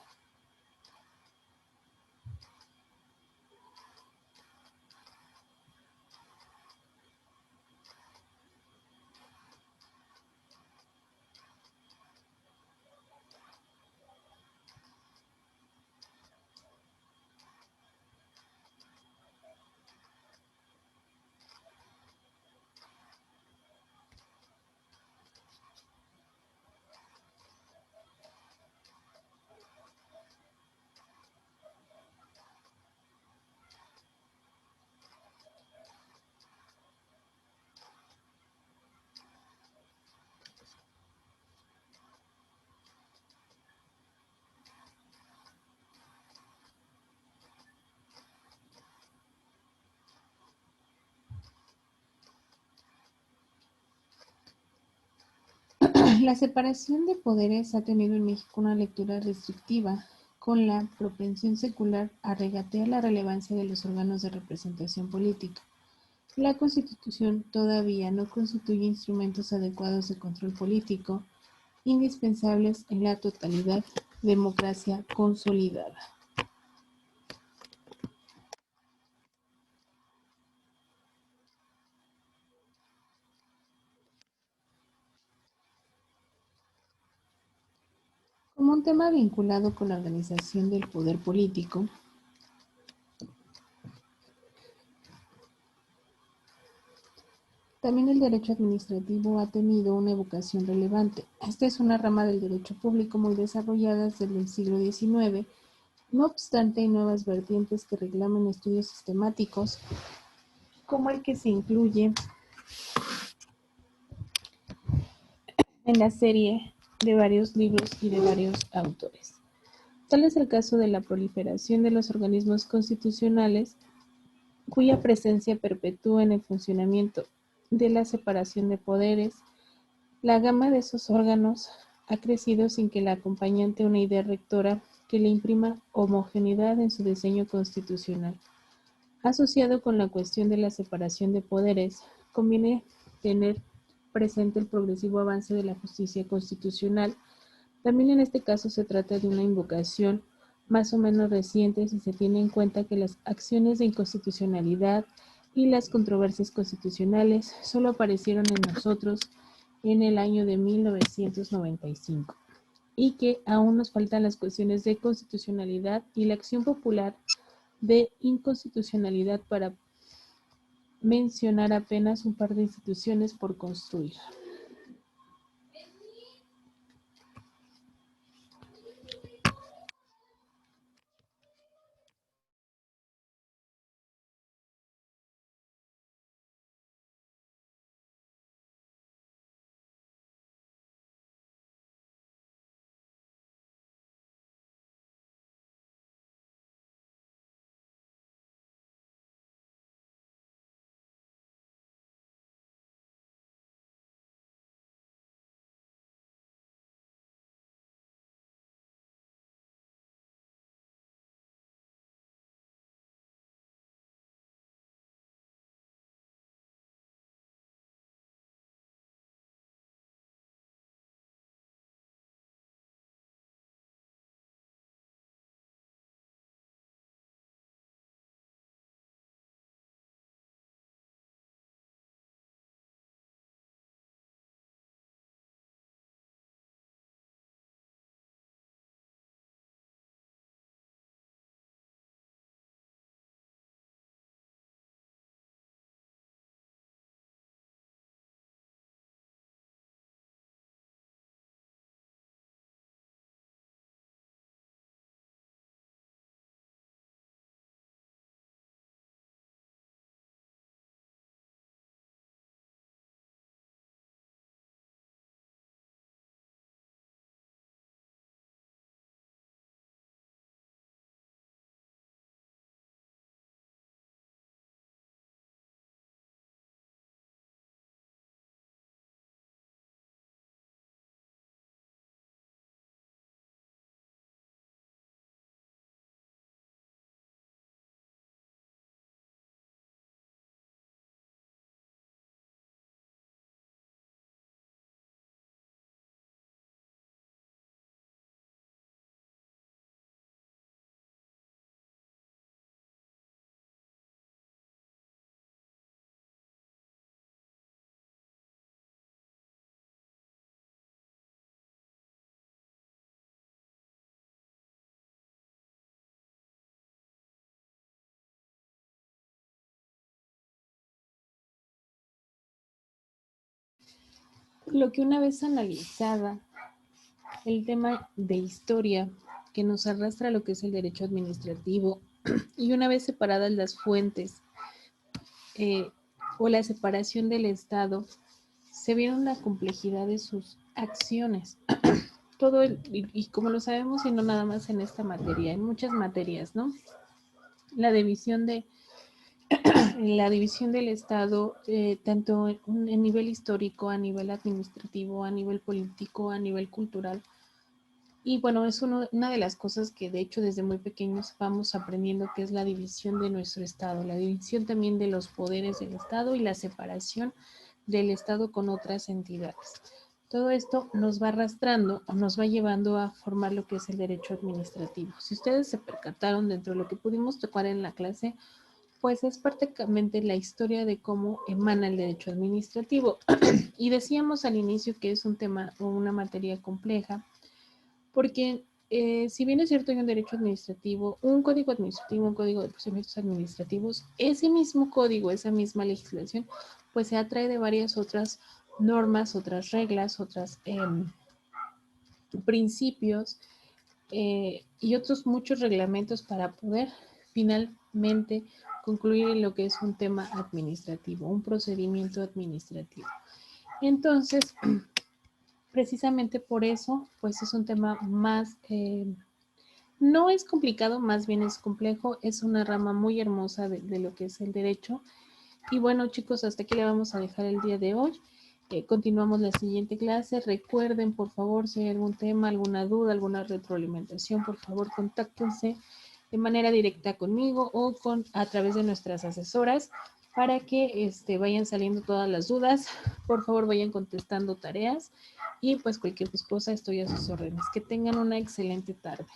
La separación de poderes ha tenido en México una lectura restrictiva, con la propensión secular a regatear la relevancia de los órganos de representación política. La Constitución todavía no constituye instrumentos adecuados de control político, indispensables en la totalidad democracia consolidada. Como un tema vinculado con la organización del poder político, También el derecho administrativo ha tenido una evocación relevante. Esta es una rama del derecho público muy desarrollada desde el siglo XIX. No obstante, hay nuevas vertientes que reclaman estudios sistemáticos, como el que se incluye en la serie de varios libros y de varios autores. Tal es el caso de la proliferación de los organismos constitucionales, cuya presencia perpetúa en el funcionamiento de la separación de poderes. La gama de esos órganos ha crecido sin que la acompañante una idea rectora que le imprima homogeneidad en su diseño constitucional. Asociado con la cuestión de la separación de poderes, conviene tener presente el progresivo avance de la justicia constitucional. También en este caso se trata de una invocación más o menos reciente si se tiene en cuenta que las acciones de inconstitucionalidad y las controversias constitucionales solo aparecieron en nosotros en el año de 1995 y que aún nos faltan las cuestiones de constitucionalidad y la acción popular de inconstitucionalidad, para mencionar apenas un par de instituciones por construir. Lo que una vez analizada el tema de historia que nos arrastra a lo que es el derecho administrativo y una vez separadas las fuentes o la separación del Estado, se vieron la complejidad de sus acciones. Todo y como lo sabemos, y no nada más en esta materia, en muchas materias, ¿no? La división de la división del Estado, tanto en nivel histórico, a nivel administrativo, a nivel político, a nivel cultural. Y bueno, es una de las cosas que de hecho desde muy pequeños vamos aprendiendo, que es la división de nuestro Estado, la división también de los poderes del Estado y la separación del Estado con otras entidades. Todo esto nos va arrastrando o nos va llevando a formar lo que es el derecho administrativo. Si ustedes se percataron dentro de lo que pudimos tocar en la clase, pues es prácticamente la historia de cómo emana el derecho administrativo. Y decíamos al inicio que es un tema o una materia compleja, porque si bien es cierto hay un derecho administrativo, un código de procedimientos administrativos, ese mismo código, esa misma legislación, pues se atrae de varias otras normas, otras reglas, otros principios y otros muchos reglamentos para poder finalmente concluir en lo que es un tema administrativo, un procedimiento administrativo. Entonces, precisamente por eso, pues es un tema más, no es complicado, más bien es complejo, es una rama muy hermosa de lo que es el derecho. Y bueno, chicos, hasta aquí le vamos a dejar el día de hoy. Continuamos la siguiente clase. Recuerden, por favor, si hay algún tema, alguna duda, alguna retroalimentación, por favor, contáctense de manera directa conmigo o a través de nuestras asesoras para que vayan saliendo todas las dudas. Por favor, vayan contestando tareas y pues cualquier cosa estoy a sus órdenes. Que tengan una excelente tarde.